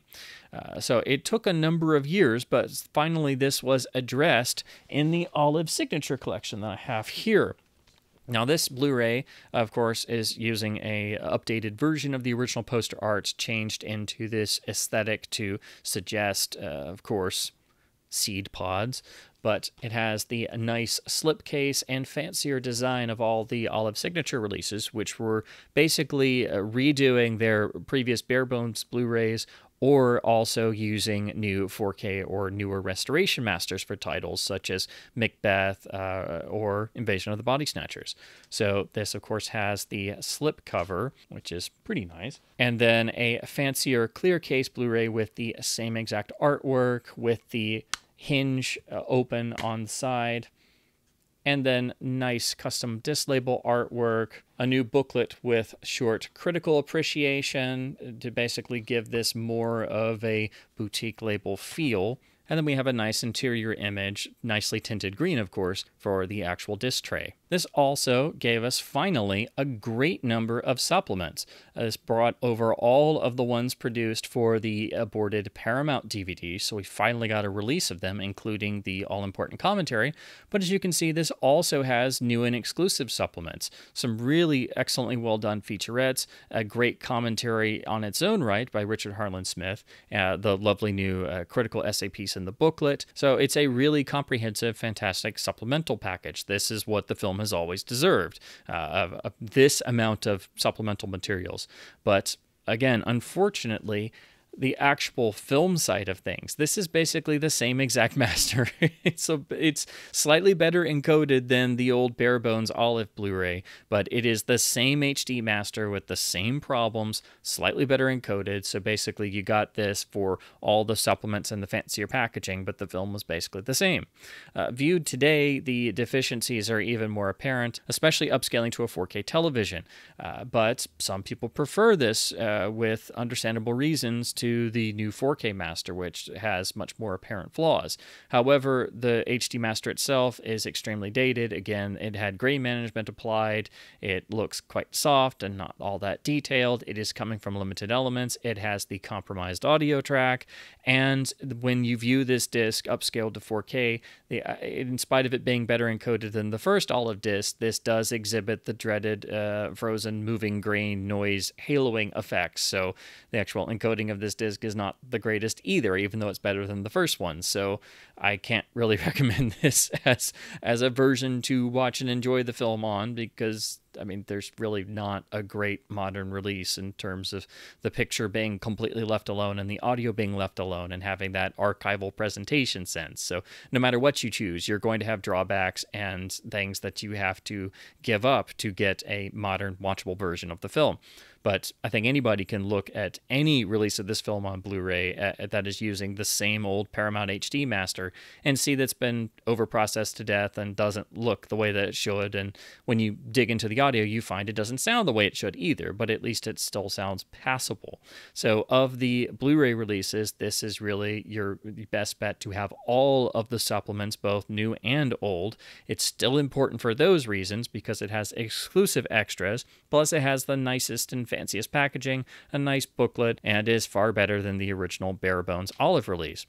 So it took a number of years, but finally this was addressed in the Olive Signature Collection that I have here. Now this Blu-ray, of course, is using a updated version of the original poster art, changed into this aesthetic to suggest, of course, seed pods, but it has the nice slipcase and fancier design of all the Olive Signature releases, which were basically redoing their previous bare bones Blu-rays, or also using new 4K or newer restoration masters for titles such as Macbeth or Invasion of the Body Snatchers. So this, of course, has the slip cover, which is pretty nice, and then a fancier clear case Blu-ray with the same exact artwork, with the hinge open on the side, and then nice custom disc label artwork, a new booklet with short critical appreciation to basically give this more of a boutique label feel. And then we have a nice interior image, nicely tinted green, of course, for the actual disc tray. This also gave us, finally, a great number of supplements. This brought over all of the ones produced for the aborted Paramount DVD, so we finally got a release of them, including the all-important commentary. But as you can see, this also has new and exclusive supplements. Some really excellently well-done featurettes, a great commentary on its own right by Richard Harlan Smith, the lovely new critical essay piece in the booklet. So it's a really comprehensive, fantastic supplemental package. This is what the film has always deserved, this amount of supplemental materials. But again, unfortunately, the actual film side of things, this is basically the same exact master. It's slightly better encoded than the old bare bones Olive Blu-ray, but it is the same HD master with the same problems, slightly better encoded. So basically you got this for all the supplements and the fancier packaging, but the film was basically the same. Viewed today, the deficiencies are even more apparent, especially upscaling to a 4K television. But some people prefer this with understandable reasons to the new 4K master, which has much more apparent flaws. However, the HD master itself is extremely dated. Again, it had gray management applied. It looks quite soft and not all that detailed. It is coming from limited elements. It has the compromised audio track. And when you view this disc upscaled to 4K, in spite of it being better encoded than the first Olive disc, this does exhibit the dreaded frozen moving grain noise haloing effects. So the actual encoding of this disc is not the greatest either, even though it's better than the first one. So I can't really recommend this as a version to watch and enjoy the film on, because I mean, there's really not a great modern release in terms of the picture being completely left alone and the audio being left alone and having that archival presentation sense. So no matter what you choose, you're going to have drawbacks and things that you have to give up to get a modern watchable version of the film. But I think anybody can look at any release of this film on Blu-ray that is using the same old Paramount HD master and see that's been overprocessed to death and doesn't look the way that it should. And when you dig into the audio, you find it doesn't sound the way it should either, but at least it still sounds passable. So of the Blu-ray releases, this is really your best bet to have all of the supplements, both new and old. It's still important for those reasons because it has exclusive extras, plus it has the nicest and fanciest packaging, a nice booklet, and is far better than the original bare bones olive release.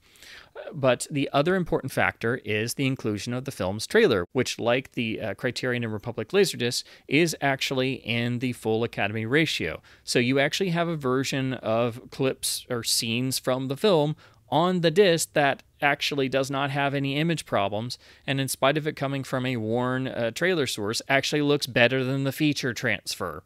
But the other important factor is the inclusion of the film's trailer, which, like the Criterion and Republic Laserdisc, is actually in the full Academy ratio. So you actually have a version of clips or scenes from the film on the disc that actually does not have any image problems, and in spite of it coming from a worn trailer source, actually looks better than the feature transfer.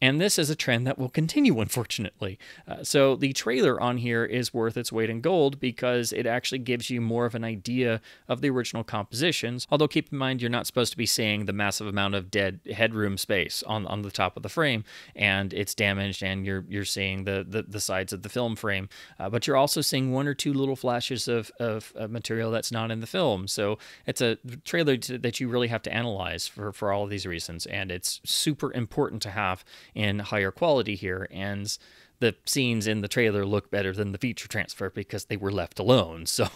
And this is a trend that will continue, unfortunately. So the trailer on here is worth its weight in gold because it actually gives you more of an idea of the original compositions. Although keep in mind, you're not supposed to be seeing the massive amount of dead headroom space on the top of the frame, and it's damaged, and you're seeing the sides of the film frame. But you're also seeing one or two little flashes of material that's not in the film. So it's a trailer that you really have to analyze for all of these reasons, and it's super important to have in higher quality here, and the scenes in the trailer look better than the feature transfer because they were left alone. So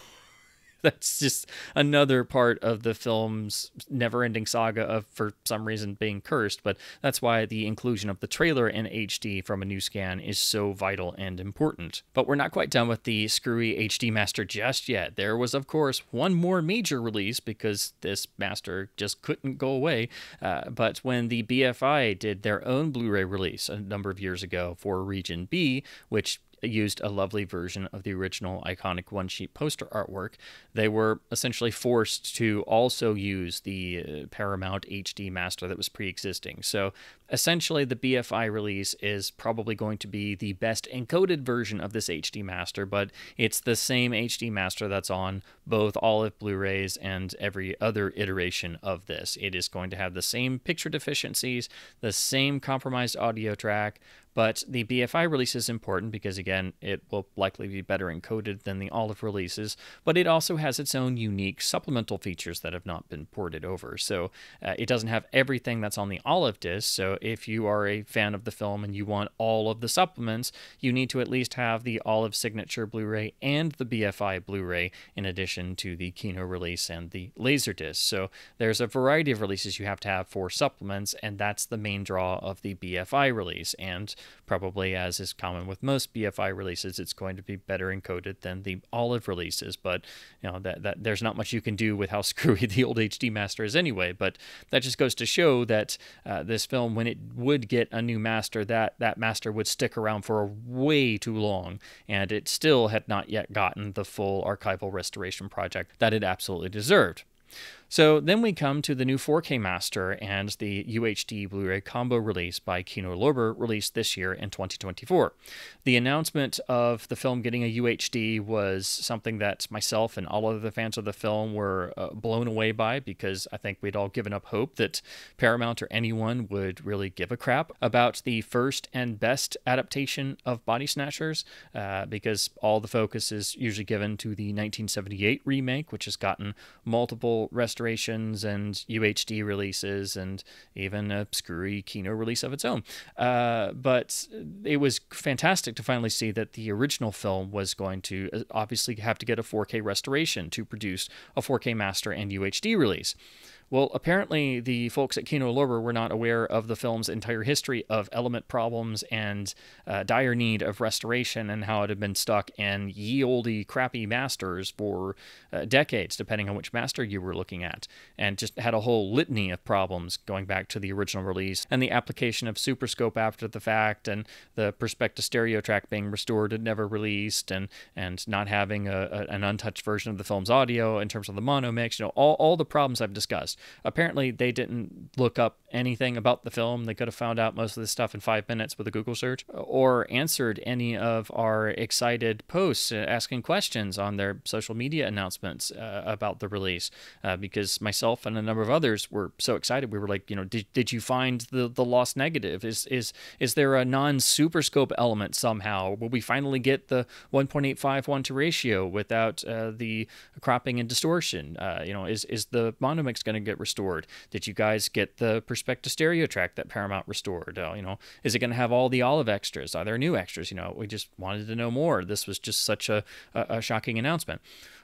that's just another part of the film's never-ending saga of, for some reason, being cursed. But that's why the inclusion of the trailer in HD from a new scan is so vital and important. But we're not quite done with the screwy HD master just yet. There was, of course, one more major release because this master just couldn't go away. But when the BFI did their own Blu-ray release a number of years ago for Region B, which used a lovely version of the original iconic one-sheet poster artwork, they were essentially forced to also use the Paramount HD master that was pre-existing. So essentially the BFI release is probably going to be the best encoded version of this HD master, but it's the same HD master that's on both olive Blu-rays and every other iteration of this. It is going to have the same picture deficiencies, the same compromised audio track, but the BFI release is important because, again, it will likely be better encoded than the olive releases, but it also has its own unique supplemental features that have not been ported over. So it doesn't have everything that's on the olive disc, so if you are a fan of the film and you want all of the supplements, you need to at least have the olive signature Blu-ray and the BFI Blu-ray in addition to the Kino release and the Laserdisc. So there's a variety of releases you have to have for supplements, and that's the main draw of the BFI release. And probably, as is common with most BFI releases, it's going to be better encoded than the olive releases. But you know that there's not much you can do with how screwy the old HD master is anyway. But that just goes to show that this film, when it would get a new master, that master would stick around for way too long, and it still had not yet gotten the full archival restoration project that it absolutely deserved. So then we come to the new 4K master and the UHD Blu-ray combo release by Kino Lorber, released this year in 2024. The announcement of the film getting a UHD was something that myself and all of the fans of the film were blown away by, because I think we'd all given up hope that Paramount or anyone would really give a crap about the first and best adaptation of Body Snatchers, because all the focus is usually given to the 1978 remake, which has gotten multiple restorations and UHD releases and even a screwy Kino release of its own. But it was fantastic to finally see that the original film was going to obviously have to get a 4K restoration to produce a 4K master and UHD release. Well, apparently the folks at Kino Lorber were not aware of the film's entire history of element problems and dire need of restoration, and how it had been stuck in ye olde crappy masters for decades, depending on which master you were looking at, and just had a whole litany of problems going back to the original release, and the application of Super Scope after the fact, and the Perspective stereo track being restored and never released, and not having an untouched version of the film's audio in terms of the mono mix, all the problems I've discussed. apparently they didn't look up anything about the film. They could have found out most of this stuff in 5 minutes with a Google search, or answered any of our excited posts asking questions on their social media announcements about the release, because myself and a number of others were so excited. We were like, did you find the lost negative? Is there a non-super scope element somehow? Will we finally get the 1.85 1:1 ratio without the cropping and distortion? Is the monomix going to get restored? Did you guys get the perspective stereo track that Paramount restored? Is it going to have all the olive extras? Are there new extras? We just wanted to know more. This was just such a shocking announcement.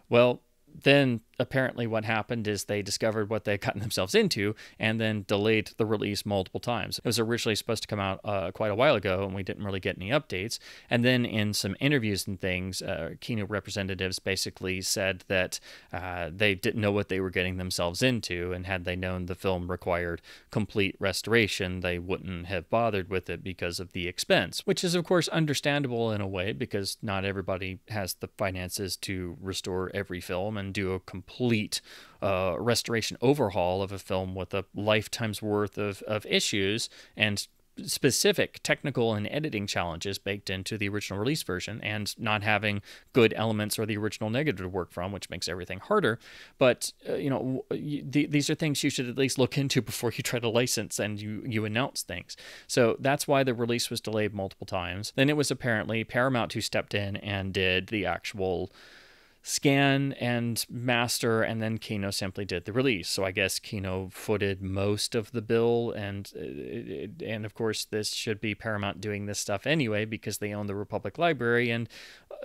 Well, then apparently what happened is they discovered what they had gotten themselves into and then delayed the release multiple times. It was originally supposed to come out quite a while ago, and we didn't really get any updates. And then in some interviews and things, Kino representatives basically said that they didn't know what they were getting themselves into, and had they known the film required complete restoration, they wouldn't have bothered with it because of the expense, which is of course understandable in a way, because not everybody has the finances to restore every film and do a complete restoration overhaul of a film with a lifetime's worth of issues and specific technical and editing challenges baked into the original release version, and not having good elements or the original negative to work from, which makes everything harder. But these are things you should at least look into before you try to license and you announce things. So that's why the release was delayed multiple times. Then it was apparently Paramount who stepped in and did the actual scan and master, and then Kino simply did the release. So I guess Kino footed most of the bill, and of course this should be Paramount doing this stuff anyway, because they own the Republic library, and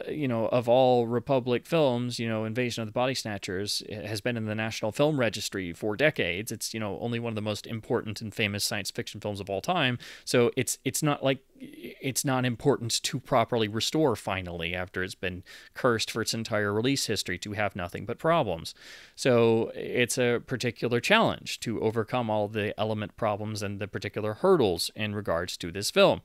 of all Republic films, Invasion of the Body Snatchers has been in the National Film Registry for decades. It's only one of the most important and famous science fiction films of all time. So it's not like it's not important to properly restore finally, after it's been cursed for its entire release history to have nothing but problems. So it's a particular challenge to overcome all the element problems and the particular hurdles in regards to this film.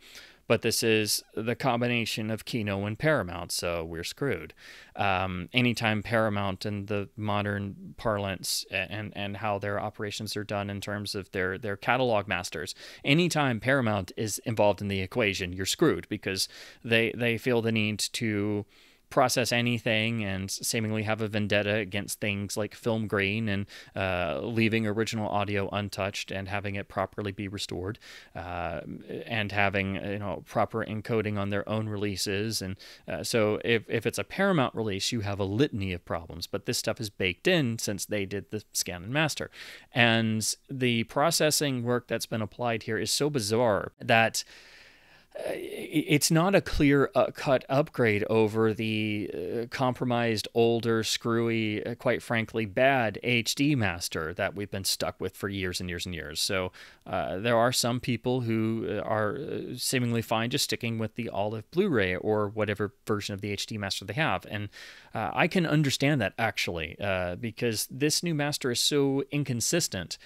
But this is the combination of Kino and Paramount, so we're screwed. Anytime Paramount and the modern parlance and how their operations are done in terms of their catalog masters, anytime Paramount is involved in the equation, you're screwed, because they feel the need to process anything and seemingly have a vendetta against things like film grain and leaving original audio untouched and having it properly be restored, and having proper encoding on their own releases. And so if it's a Paramount release, you have a litany of problems, but this stuff is baked in since they did the scan and master. And the processing work that's been applied here is so bizarre that it's not a clear-cut upgrade over the compromised, older, screwy, quite frankly, bad HD master that we've been stuck with for years and years and years. So there are some people who are seemingly fine just sticking with the olive Blu-ray or whatever version of the HD master they have. And I can understand that, actually, because this new master is so inconsistent,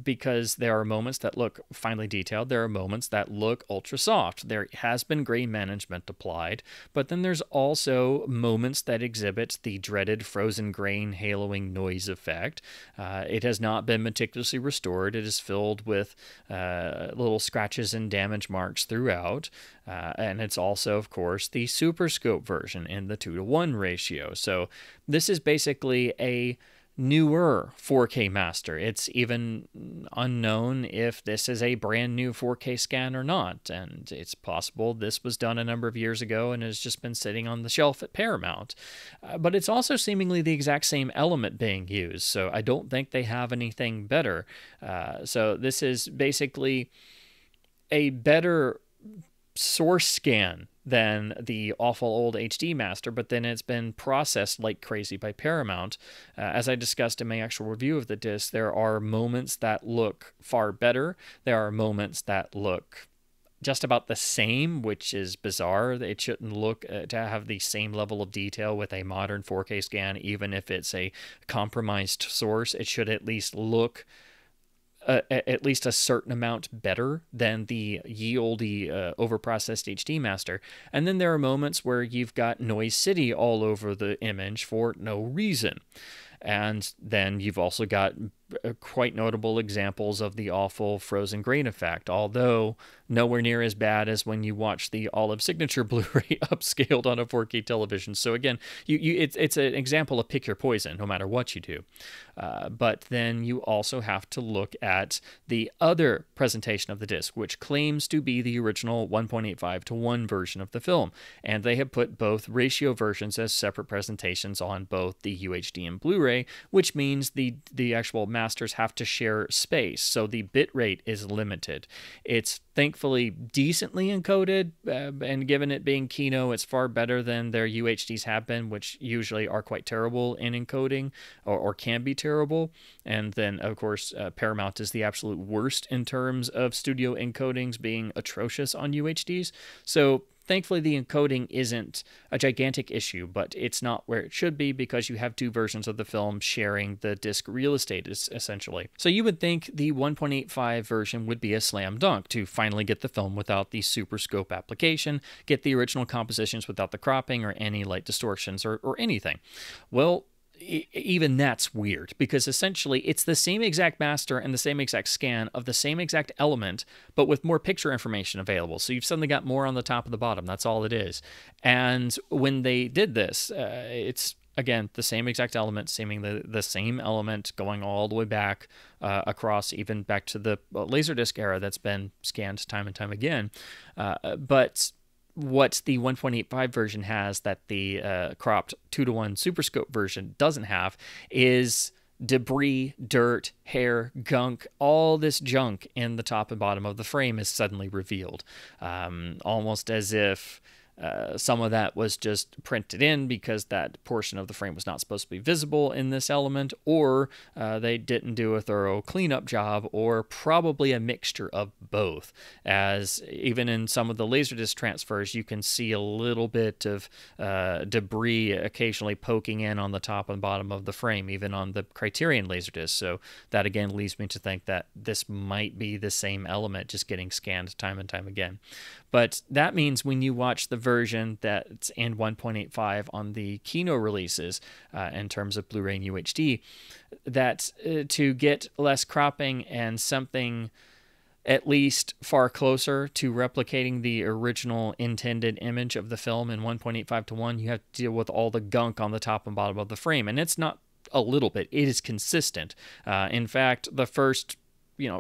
because there are moments that look finely detailed. There are moments that look ultra soft. There has been grain management applied, but then there's also moments that exhibit the dreaded frozen grain haloing noise effect. It has not been meticulously restored. It is filled with little scratches and damage marks throughout. And it's also, of course, the Super Scope version in the 2:1 ratio. So this is basically a newer 4K master. It's even unknown if this is a brand new 4K scan or not, and it's possible this was done a number of years ago and has just been sitting on the shelf at Paramount. But it's also seemingly the exact same element being used, so I don't think they have anything better. So this is basically a better source scan than the awful old HD master, but then it's been processed like crazy by Paramount. As I discussed in my actual review of the disc, there are moments that look far better. There are moments that look just about the same, which is bizarre. It shouldn't look to have the same level of detail with a modern 4K scan, even if it's a compromised source. It should at least look at least a certain amount better than the ye olde overprocessed HD master. And then there are moments where you've got Noise City all over the image for no reason. And then you've also got quite notable examples of the awful frozen grain effect, although nowhere near as bad as when you watch the Olive Signature Blu-ray upscaled on a 4K television. So again, it's an example of pick your poison, no matter what you do. But then you also have to look at the other presentation of the disc, which claims to be the original 1.85:1 version of the film. And they have put both ratio versions as separate presentations on both the UHD and Blu-ray, which means the actual masters have to share space. So the bit rate is limited. It's thankfully decently encoded, and given it being Kino, it's far better than their UHDs have been, which usually are quite terrible in encoding, or can be terrible. And then, of course, Paramount is the absolute worst in terms of studio encodings, being atrocious on UHDs. So thankfully, the encoding isn't a gigantic issue, but it's not where it should be because you have two versions of the film sharing the disc real estate, essentially. So you would think the 1.85 version would be a slam dunk to finally get the film without the Super Scope application, get the original compositions without the cropping or any light distortions or anything. Well, even that's weird, because essentially it's the same exact master and the same exact scan of the same exact element, but with more picture information available. So you've suddenly got more on the top and the bottom. That's all it is. And when they did this, it's, again, the same exact element, seeming the same element going all the way back across, even back to the Laserdisc era that's been scanned time and time again. But what the 1.85 version has that the cropped 2:1 Super Scope version doesn't have is debris, dirt, hair, gunk, all this junk in the top and bottom of the frame is suddenly revealed. Almost as if some of that was just printed in because that portion of the frame was not supposed to be visible in this element, or they didn't do a thorough cleanup job, or probably a mixture of both. As even in some of the Laserdisc transfers, you can see a little bit of debris occasionally poking in on the top and bottom of the frame, even on the Criterion Laserdisc. So that again leads me to think that this might be the same element just getting scanned time and time again. But that means when you watch the version that's in 1.85 on the Kino releases, in terms of Blu-ray and UHD, that to get less cropping and something at least far closer to replicating the original intended image of the film in 1.85:1, you have to deal with all the gunk on the top and bottom of the frame. And it's not a little bit, it is consistent. In fact, the first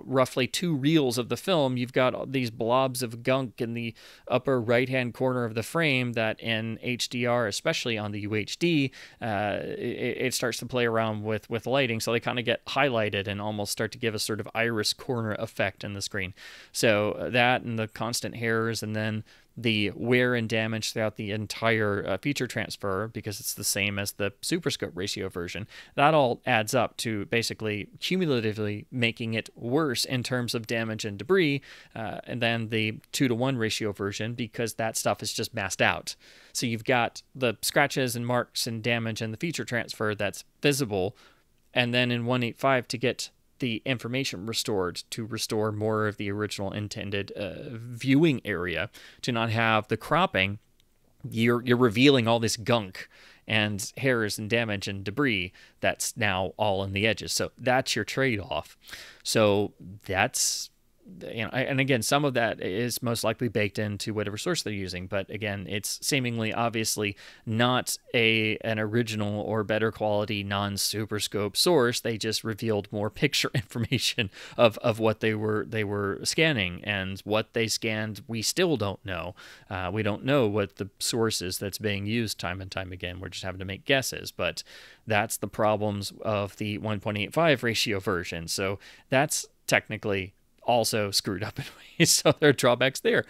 roughly 2 reels of the film, you've got these blobs of gunk in the upper right-hand corner of the frame that in HDR, especially on the UHD, it starts to play around with lighting, so they kind of get highlighted and almost start to give a sort of iris corner effect in the screen. So that and the constant hairs, and then the wear and damage throughout the entire feature transfer, because it's the same as the Super Scope ratio version, that all adds up to basically cumulatively making it worse in terms of damage and debris and then the 2:1 ratio version, because that stuff is just masked out. So you've got the scratches and marks and damage and the feature transfer that's visible, and then in 1.85 to get the information restored to restore more of the original intended viewing area, to not have the cropping, you're revealing all this gunk and hairs and damage and debris that's now all in the edges. So that's your trade-off. So that's, and again, some of that is most likely baked into whatever source they're using. But again, it's seemingly obviously not an original or better quality non-Super Scope source. They just revealed more picture information of what they were scanning, and what they scanned we still don't know. We don't know what the source is that's being used time and time again. We're just having to make guesses. But that's the problems of the 1.85 ratio version. So that's technically also screwed up in ways, so there are drawbacks there.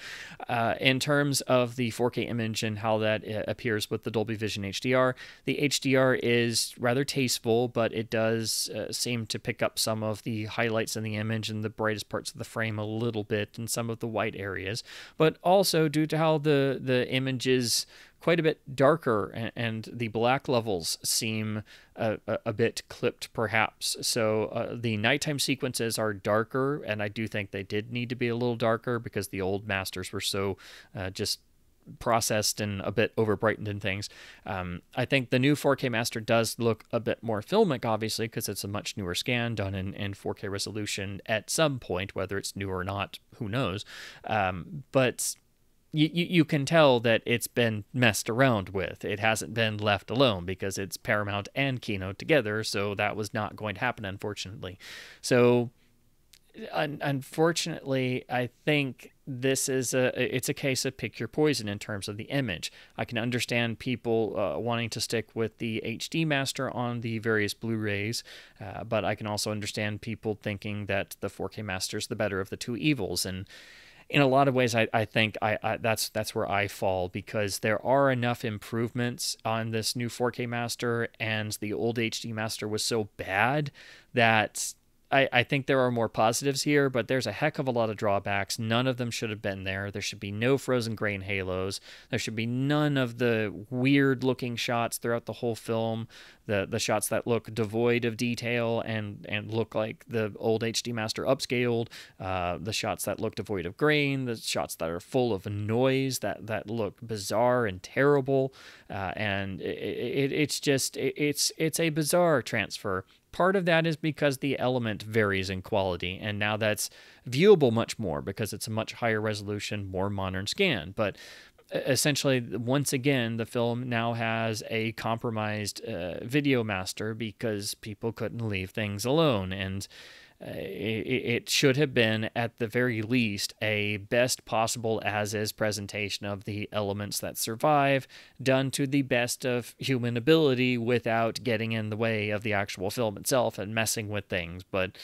In terms of the 4K image and how that appears with the Dolby Vision HDR, the HDR is rather tasteful, but it does seem to pick up some of the highlights in the image and the brightest parts of the frame a little bit, and some of the white areas, but also due to how the image is quite a bit darker, and the black levels seem a bit clipped, perhaps. So the nighttime sequences are darker, and I do think they did need to be a little darker because the old masters were so just processed and a bit overbrightened and things. I think the new 4K master does look a bit more filmic, obviously, because it's a much newer scan done in 4K resolution at some point, whether it's new or not, who knows. But you can tell that it's been messed around with. It hasn't been left alone because it's Paramount and Kino together, so that was not going to happen, unfortunately. So unfortunately, I think this is it's a case of pick your poison in terms of the image. I can understand people wanting to stick with the HD master on the various Blu-rays, but I can also understand people thinking that the 4K master is the better of the two evils. And in a lot of ways, I think that's where I fall, because there are enough improvements on this new 4K master, and the old HD master was so bad that I think there are more positives here, but there's a heck of a lot of drawbacks. None of them should have been there. There should be no frozen grain halos. There should be none of the weird-looking shots throughout the whole film, the shots that look devoid of detail and look like the old HD master upscaled, the shots that look devoid of grain, the shots that are full of noise that look bizarre and terrible, and it's a bizarre transfer. Part of that is because the element varies in quality, and now that's viewable much more because it's a much higher resolution, more modern scan. But essentially, once again, the film now has a compromised video master because people couldn't leave things alone, and it should have been, at the very least, a best possible as-is presentation of the elements that survive, done to the best of human ability without getting in the way of the actual film itself and messing with things. But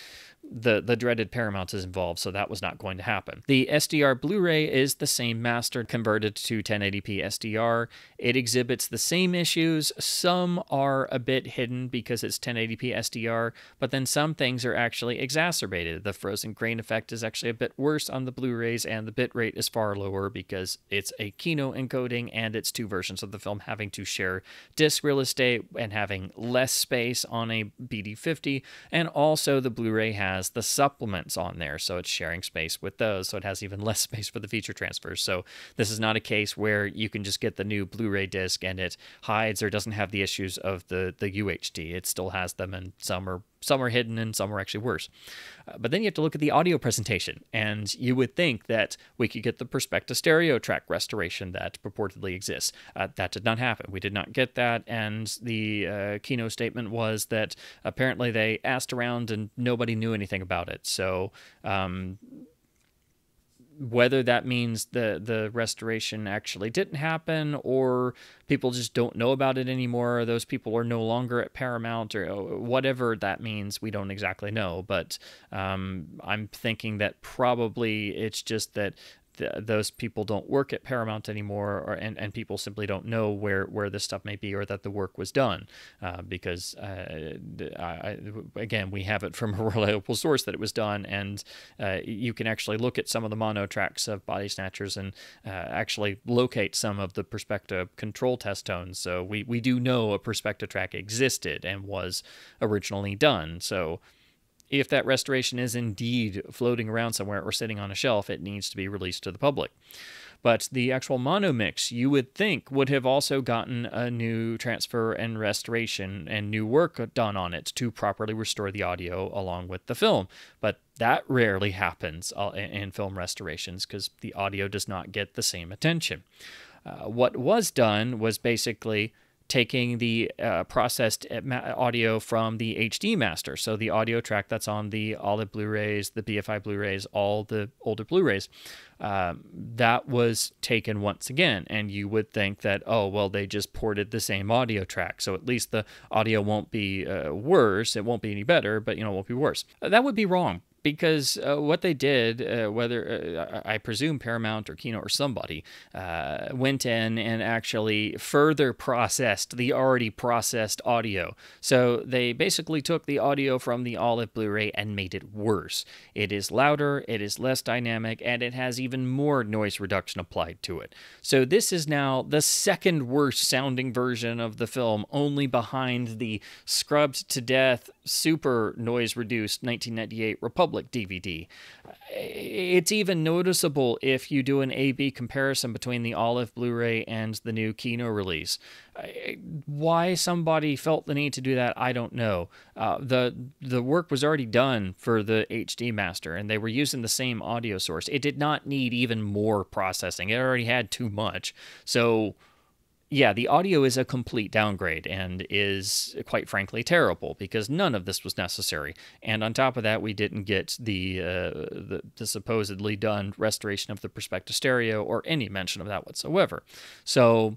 the dreaded Paramount is involved, so that was not going to happen. The SDR Blu-ray is the same master converted to 1080p SDR. It exhibits the same issues. Some are a bit hidden because it's 1080p SDR, but then some things are actually exacerbated. The frozen grain effect is actually a bit worse on the Blu-rays, and the bitrate is far lower because it's a Kino encoding and it's two versions of the film having to share disc real estate and having less space on a BD50, and also the Blu-ray has the supplements on there, so it's sharing space with those, so it has even less space for the feature transfers. So this is not a case where you can just get the new Blu-ray disc and it hides or doesn't have the issues of the UHD. It still has them, and some are hidden and some are actually worse. But then you have to look at the audio presentation, and you would think that we could get the Perspecta stereo track restoration that purportedly exists. That did not happen. We did not get that, and the Kino statement was that apparently they asked around and nobody knew anything about it. So whether that means the restoration actually didn't happen, or people just don't know about it anymore, or those people are no longer at Paramount, or whatever that means, we don't exactly know. But I'm thinking that probably it's just that those people don't work at Paramount anymore, and people simply don't know where this stuff may be, or that the work was done, because again, we have it from a reliable source that it was done, and you can actually look at some of the mono tracks of Body Snatchers and actually locate some of the Perspecta control test tones. So we do know a Perspecta track existed and was originally done. So if that restoration is indeed floating around somewhere or sitting on a shelf, it needs to be released to the public. But the actual mono mix, you would think, would have also gotten a new transfer and restoration and new work done on it to properly restore the audio along with the film. But that rarely happens in film restorations because the audio does not get the same attention. What was done was basically taking the processed audio from the HD master, so the audio track that's on the OLED Blu-rays, the BFI Blu-rays, all the older Blu-rays, that was taken once again, and you would think that, oh, well, they just ported the same audio track, so at least the audio won't be worse, it won't be any better, but, it won't be worse. That would be wrong. Because what they did, whether I presume Paramount or Kino or somebody, went in and actually further processed the already processed audio. So they basically took the audio from the OLED Blu-ray and made it worse. It is louder, it is less dynamic, and it has even more noise reduction applied to it. So this is now the second worst sounding version of the film, only behind the scrubbed to death, super noise-reduced 1998 Republic DVD. It's even noticeable if you do an A-B comparison between the Olive Blu-ray and the new Kino release. Why somebody felt the need to do that, I don't know. The work was already done for the HD master, and they were using the same audio source. It did not need even more processing. It already had too much. So yeah, the audio is a complete downgrade and is, quite frankly, terrible because none of this was necessary. And on top of that, we didn't get the supposedly done restoration of the Perspective stereo or any mention of that whatsoever. So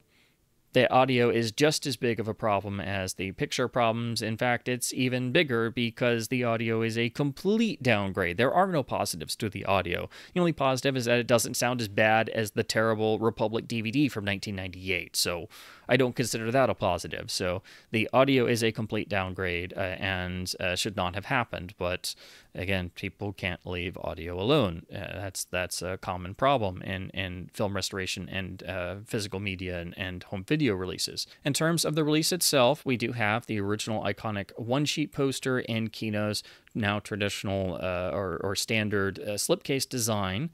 the audio is just as big of a problem as the picture problems. In fact, it's even bigger because the audio is a complete downgrade. There are no positives to the audio. The only positive is that it doesn't sound as bad as the terrible Republic DVD from 1998. So I don't consider that a positive. So the audio is a complete downgrade and should not have happened. But again, people can't leave audio alone. That's a common problem in film restoration and physical media and home video releases. In terms of the release itself, we do have the original iconic one-sheet poster in Kino's now traditional or standard slipcase design,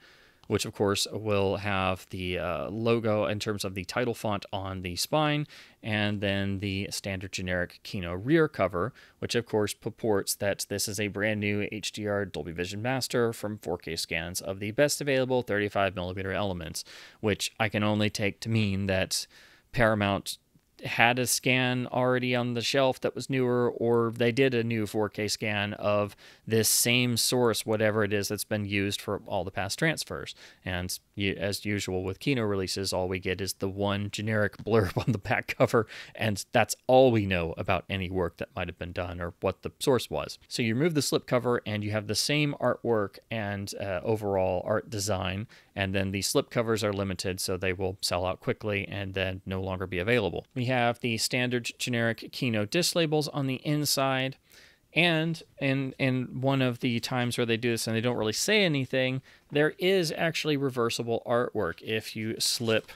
which of course will have the logo in terms of the title font on the spine, and then the standard generic Kino rear cover, which of course purports that this is a brand new HDR Dolby Vision master from 4K scans of the best available 35mm elements, which I can only take to mean that Paramount had a scan already on the shelf that was newer, or they did a new 4K scan of this same source, whatever it is that's been used for all the past transfers. And as usual with Kino releases, all we get is the one generic blurb on the back cover, and that's all we know about any work that might have been done or what the source was. So you remove the slipcover and you have the same artwork and overall art design, and then the slipcovers are limited, so they will sell out quickly and then no longer be available. We have the standard generic Kino disc labels on the inside, and in one of the times where they do this and they don't really say anything, there is actually reversible artwork. If you slip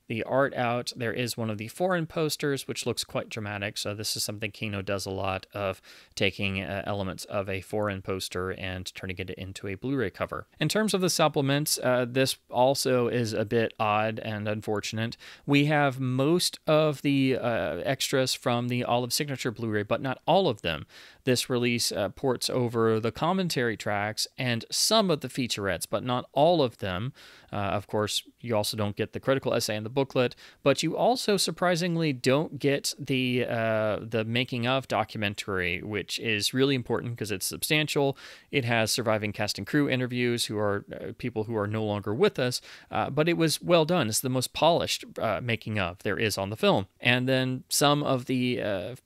the art out, there is one of the foreign posters, which looks quite dramatic. So this is something Kino does a lot of, taking elements of a foreign poster and turning it into a Blu-ray cover. In terms of the supplements, this also is a bit odd and unfortunate. We have most of the extras from the Olive Signature Blu-ray, but not all of them. This release ports over the commentary tracks and some of the featurettes, but not all of them. Of course, you also don't get the critical essay in the booklet, but you also surprisingly don't get the making of documentary, which is really important because it's substantial. It has surviving cast and crew interviews who are people who are no longer with us, but it was well done. It's the most polished making of there is on the film. And then some of the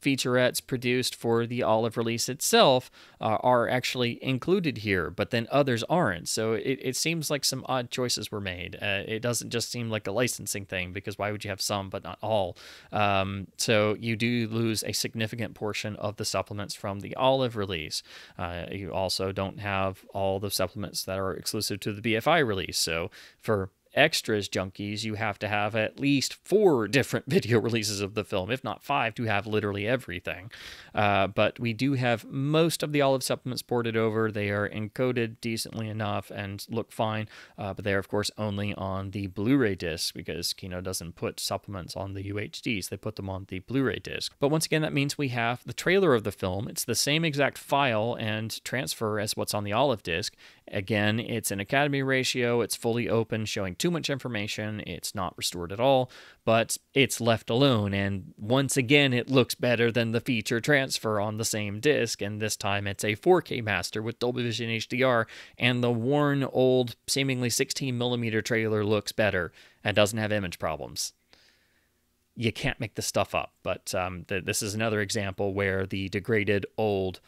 featurettes produced for the Olive release itself are actually included here, but then others aren't. So it seems like some odd choices were made. It doesn't just seem like a licensing thing, because why would you have some but not all? So you do lose a significant portion of the supplements from the Olive release. You also don't have all the supplements that are exclusive to the BFI release. So for extras junkies, you have to have at least 4 different video releases of the film, if not 5, to have literally everything. But we do have most of the Olive supplements ported over. They are encoded decently enough and look fine, but they are, of course, only on the Blu-ray disc, because Kino doesn't put supplements on the UHDs. They put them on the Blu-ray disc. But once again, that means we have the trailer of the film. It's the same exact file and transfer as what's on the Olive disc. Again, it's an Academy ratio. It's fully open, showing too much information. It's not restored at all, but it's left alone. And once again, it looks better than the feature transfer on the same disc. And this time it's a 4K master with Dolby Vision HDR, and the worn old, seemingly 16mm trailer looks better and doesn't have image problems. You can't make this stuff up, but this is another example where the degraded old,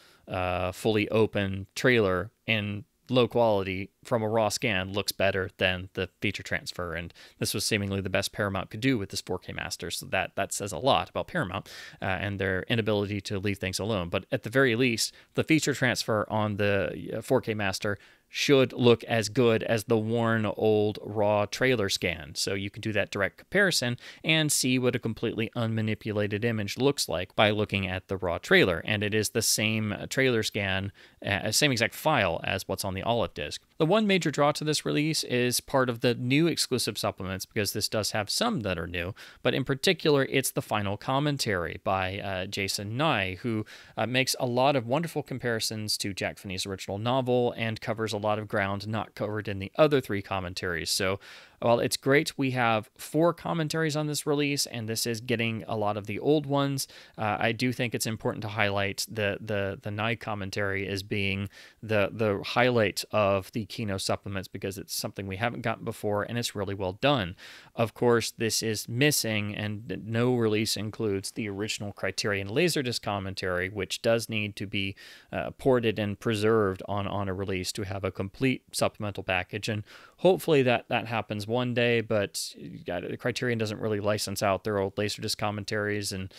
fully open trailer in low quality from a raw scan looks better than the feature transfer, and this was seemingly the best Paramount could do with this 4K master, so that says a lot about Paramount and their inability to leave things alone. But at the very least, the feature transfer on the 4K master should look as good as the worn old raw trailer scan. So you can do that direct comparison and see what a completely unmanipulated image looks like by looking at the raw trailer. And it is the same trailer scan, same exact file as what's on the olive disc. The one major draw to this release is part of the new exclusive supplements, because this does have some that are new, but in particular, it's the final commentary by Jason Nye, who makes a lot of wonderful comparisons to Jack Finney's original novel and covers a lot of ground not covered in the other 3 commentaries. So while it's great we have 4 commentaries on this release, and this is getting a lot of the old ones, I do think it's important to highlight the Nye commentary as being the highlight of the Kino supplements, because it's something we haven't gotten before, and it's really well done. Of course, this is missing, and no release includes the original Criterion Laserdisc commentary, which does need to be ported and preserved on a release to have a complete supplemental package, and hopefully that happens one day, but Criterion doesn't really license out their old Laserdisc commentaries, and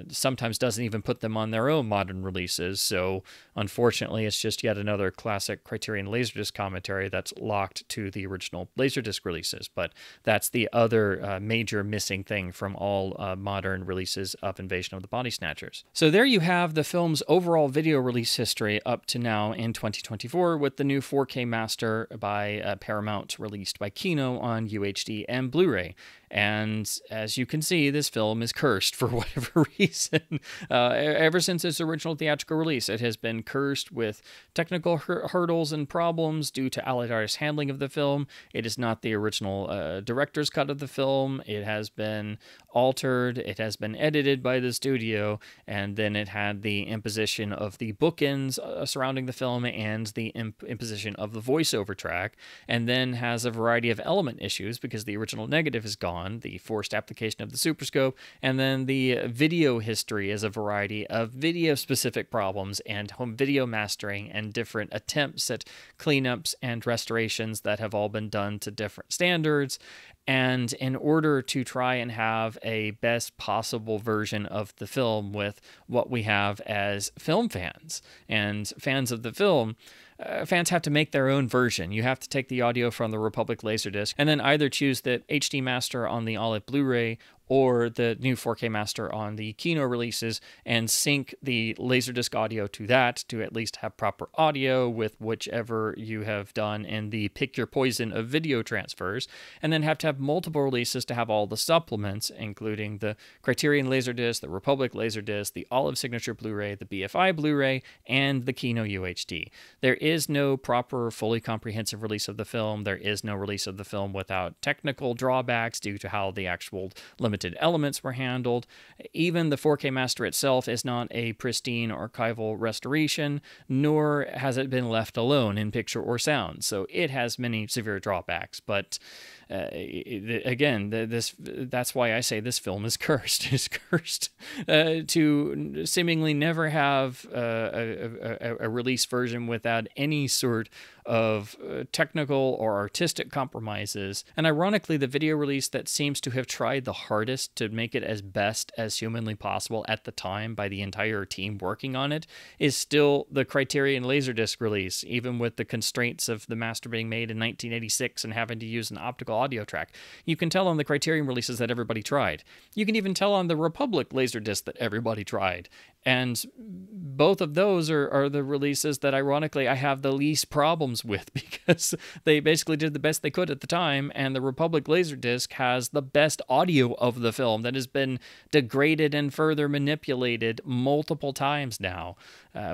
sometimes doesn't even put them on their own modern releases. So unfortunately, it's just yet another classic Criterion Laserdisc commentary that's locked to the original Laserdisc releases. But that's the other major missing thing from all modern releases of Invasion of the Body Snatchers. So there you have the film's overall video release history up to now in 2024, with the new 4K master by Paramount released by Kino on UHD and Blu-ray. And as you can see, this film is cursed for whatever reason. Ever since its original theatrical release, it has been cursed with technical hurdles and problems due to Allied artists' handling of the film. It is not the original director's cut of the film. It has been altered. It has been edited by the studio, and then it had the imposition of the bookends surrounding the film and the imposition of the voiceover track, and then has a variety of element issues because the original negative is gone, the forced application of the superscope, and then the video history is a variety of video-specific problems and home video mastering and different attempts at cleanups and restorations that have all been done to different standards. And in order to try and have a best possible version of the film with what we have as film fans and fans of the film, fans have to make their own version. You have to take the audio from the Republic Laserdisc and then either choose the HD master on the Olive Blu-ray or the new 4K master on the Kino releases and sync the Laserdisc audio to that to at least have proper audio with whichever you have done in the pick your poison of video transfers, and then have to have multiple releases to have all the supplements, including the Criterion Laserdisc, the Republic Laserdisc, the Olive Signature Blu-ray, the BFI Blu-ray, and the Kino UHD. There is no proper, fully comprehensive release of the film. There is no release of the film without technical drawbacks due to how the actual limited elements were handled. Even the 4K master itself is not a pristine archival restoration, nor has it been left alone in picture or sound. So it has many severe drawbacks, but again, that's why I say this film is cursed. It's cursed to seemingly never have a release version without any sort of technical or artistic compromises. And ironically, the video release that seems to have tried the hardest to make it as best as humanly possible at the time by the entire team working on it is still the Criterion Laserdisc release, even with the constraints of the master being made in 1986 and having to use an optical audio track. You can tell on the Criterion releases that everybody tried. You can even tell on the Republic Laserdisc that everybody tried. And both of those are the releases that, ironically, I have the least problems with because they basically did the best they could at the time, and the Republic Laserdisc has the best audio of the film that has been degraded and further manipulated multiple times now,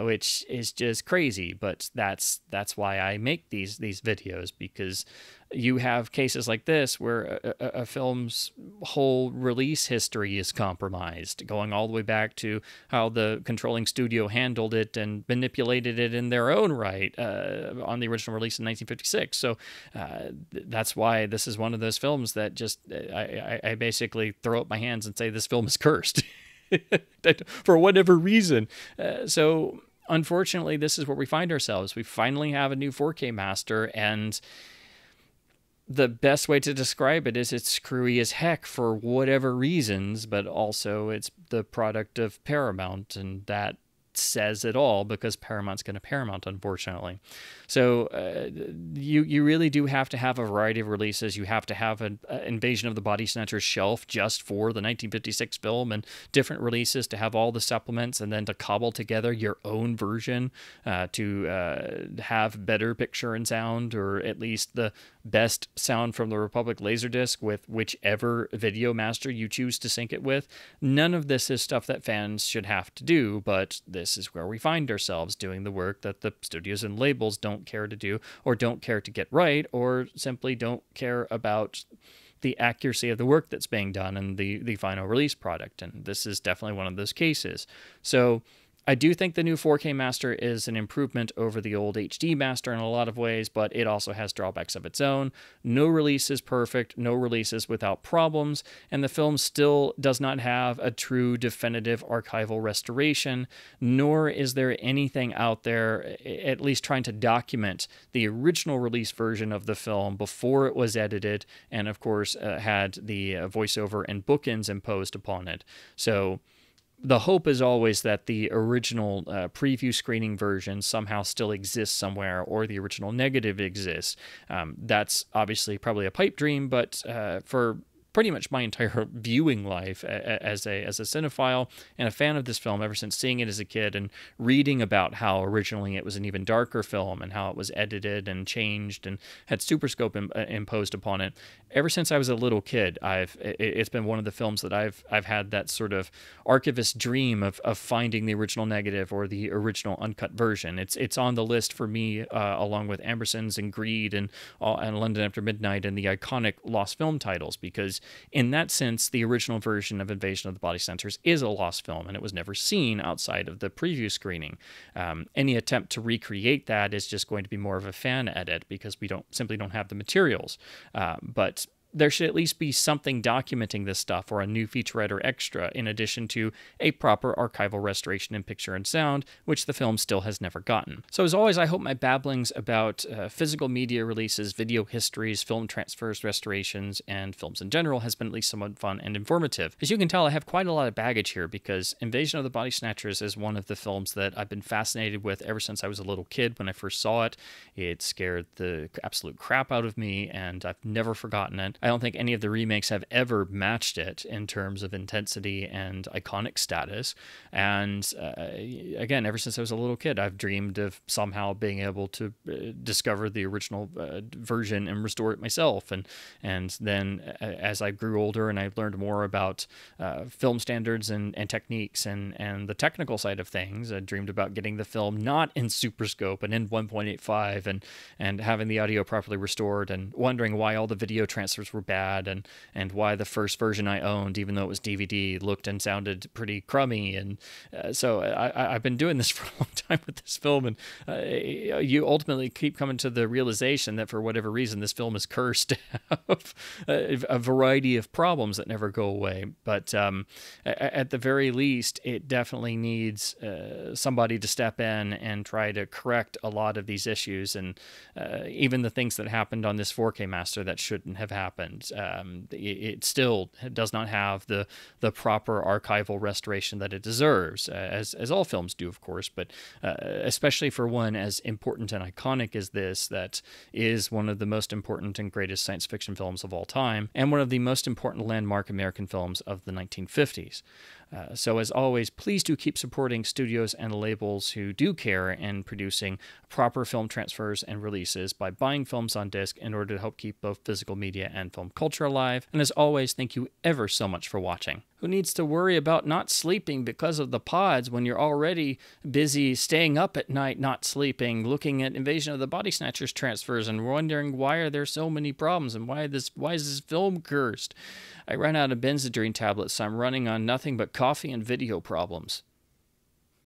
which is just crazy. But that's why I make these videos, because you have cases like this where a film's whole release history is compromised, going all the way back to how the controlling studio handled it and manipulated it in their own right on the original release in 1956. So that's why this is one of those films that just I basically throw up my hands and say this film is cursed for whatever reason. So unfortunately, this is where we find ourselves. We finally have a new 4K master, and the best way to describe it is it's screwy as heck for whatever reasons, but also it's the product of Paramount, and that says it all, because Paramount's going to Paramount, unfortunately. So you really do have to have a variety of releases. You have to have an Invasion of the Body Snatchers shelf just for the 1956 film, and different releases to have all the supplements, and then to cobble together your own version to have better picture and sound, or at least the best sound from the Republic Laserdisc with whichever video master you choose to sync it with. None of this is stuff that fans should have to do, but this is where we find ourselves doing the work that the studios and labels don't care to do, or don't care to get right, or simply don't care about the accuracy of the work that's being done in the final release product. And this is definitely one of those cases. So I do think the new 4K master is an improvement over the old HD master in a lot of ways, but it also has drawbacks of its own. No release is perfect, no release is without problems, and the film still does not have a true definitive archival restoration, nor is there anything out there at least trying to document the original release version of the film before it was edited, and of course had the voiceover and bookends imposed upon it. So the hope is always that the original preview screening version somehow still exists somewhere, or the original negative exists. That's obviously probably a pipe dream, but for pretty much my entire viewing life as a cinephile and a fan of this film, ever since seeing it as a kid and reading about how originally it was an even darker film and how it was edited and changed and had Super Scope imposed upon it. Ever since I was a little kid, it's been one of the films that I've had that sort of archivist dream of finding the original negative or the original uncut version. It's on the list for me, along with Ambersons and Greed and London After Midnight and the iconic lost film titles, because in that sense, the original version of Invasion of the Body Snatchers is a lost film, and it was never seen outside of the preview screening. Any attempt to recreate that is just going to be more of a fan edit, because we simply don't have the materials. But there should at least be something documenting this stuff, or a new featurette or extra, in addition to a proper archival restoration in picture and sound, which the film still has never gotten. So as always, I hope my babblings about physical media releases, video histories, film transfers, restorations, and films in general has been at least somewhat fun and informative. As you can tell, I have quite a lot of baggage here, because Invasion of the Body Snatchers is one of the films that I've been fascinated with ever since I was a little kid when I first saw it. It scared the absolute crap out of me, and I've never forgotten it. I don't think any of the remakes have ever matched it in terms of intensity and iconic status. And again, ever since I was a little kid, I've dreamed of somehow being able to discover the original version and restore it myself. And then as I grew older and I learned more about film standards and techniques and the technical side of things, I dreamed about getting the film not in Super Scope and in 1.85 and having the audio properly restored, and wondering why all the video transfers were bad, and why the first version I owned, even though it was DVD, looked and sounded pretty crummy. And so I've been doing this for a long time with this film, and you ultimately keep coming to the realization that for whatever reason this film is cursed to have a variety of problems that never go away. But at the very least, it definitely needs somebody to step in and try to correct a lot of these issues, and even the things that happened on this 4K master that shouldn't have happened. It still does not have the proper archival restoration that it deserves, as all films do, of course, but especially for one as important and iconic as this, that is one of the most important and greatest science fiction films of all time, and one of the most important landmark American films of the 1950s. So as always, please do keep supporting studios and labels who do care in producing proper film transfers and releases by buying films on disc in order to help keep both physical media and film culture alive. And as always, thank you ever so much for watching. Who needs to worry about not sleeping because of the pods when you're already busy staying up at night, not sleeping, looking at Invasion of the Body Snatchers transfers and wondering why are there so many problems and why is this film cursed? I ran out of Benzedrine tablets, so I'm running on nothing but coffee and video problems.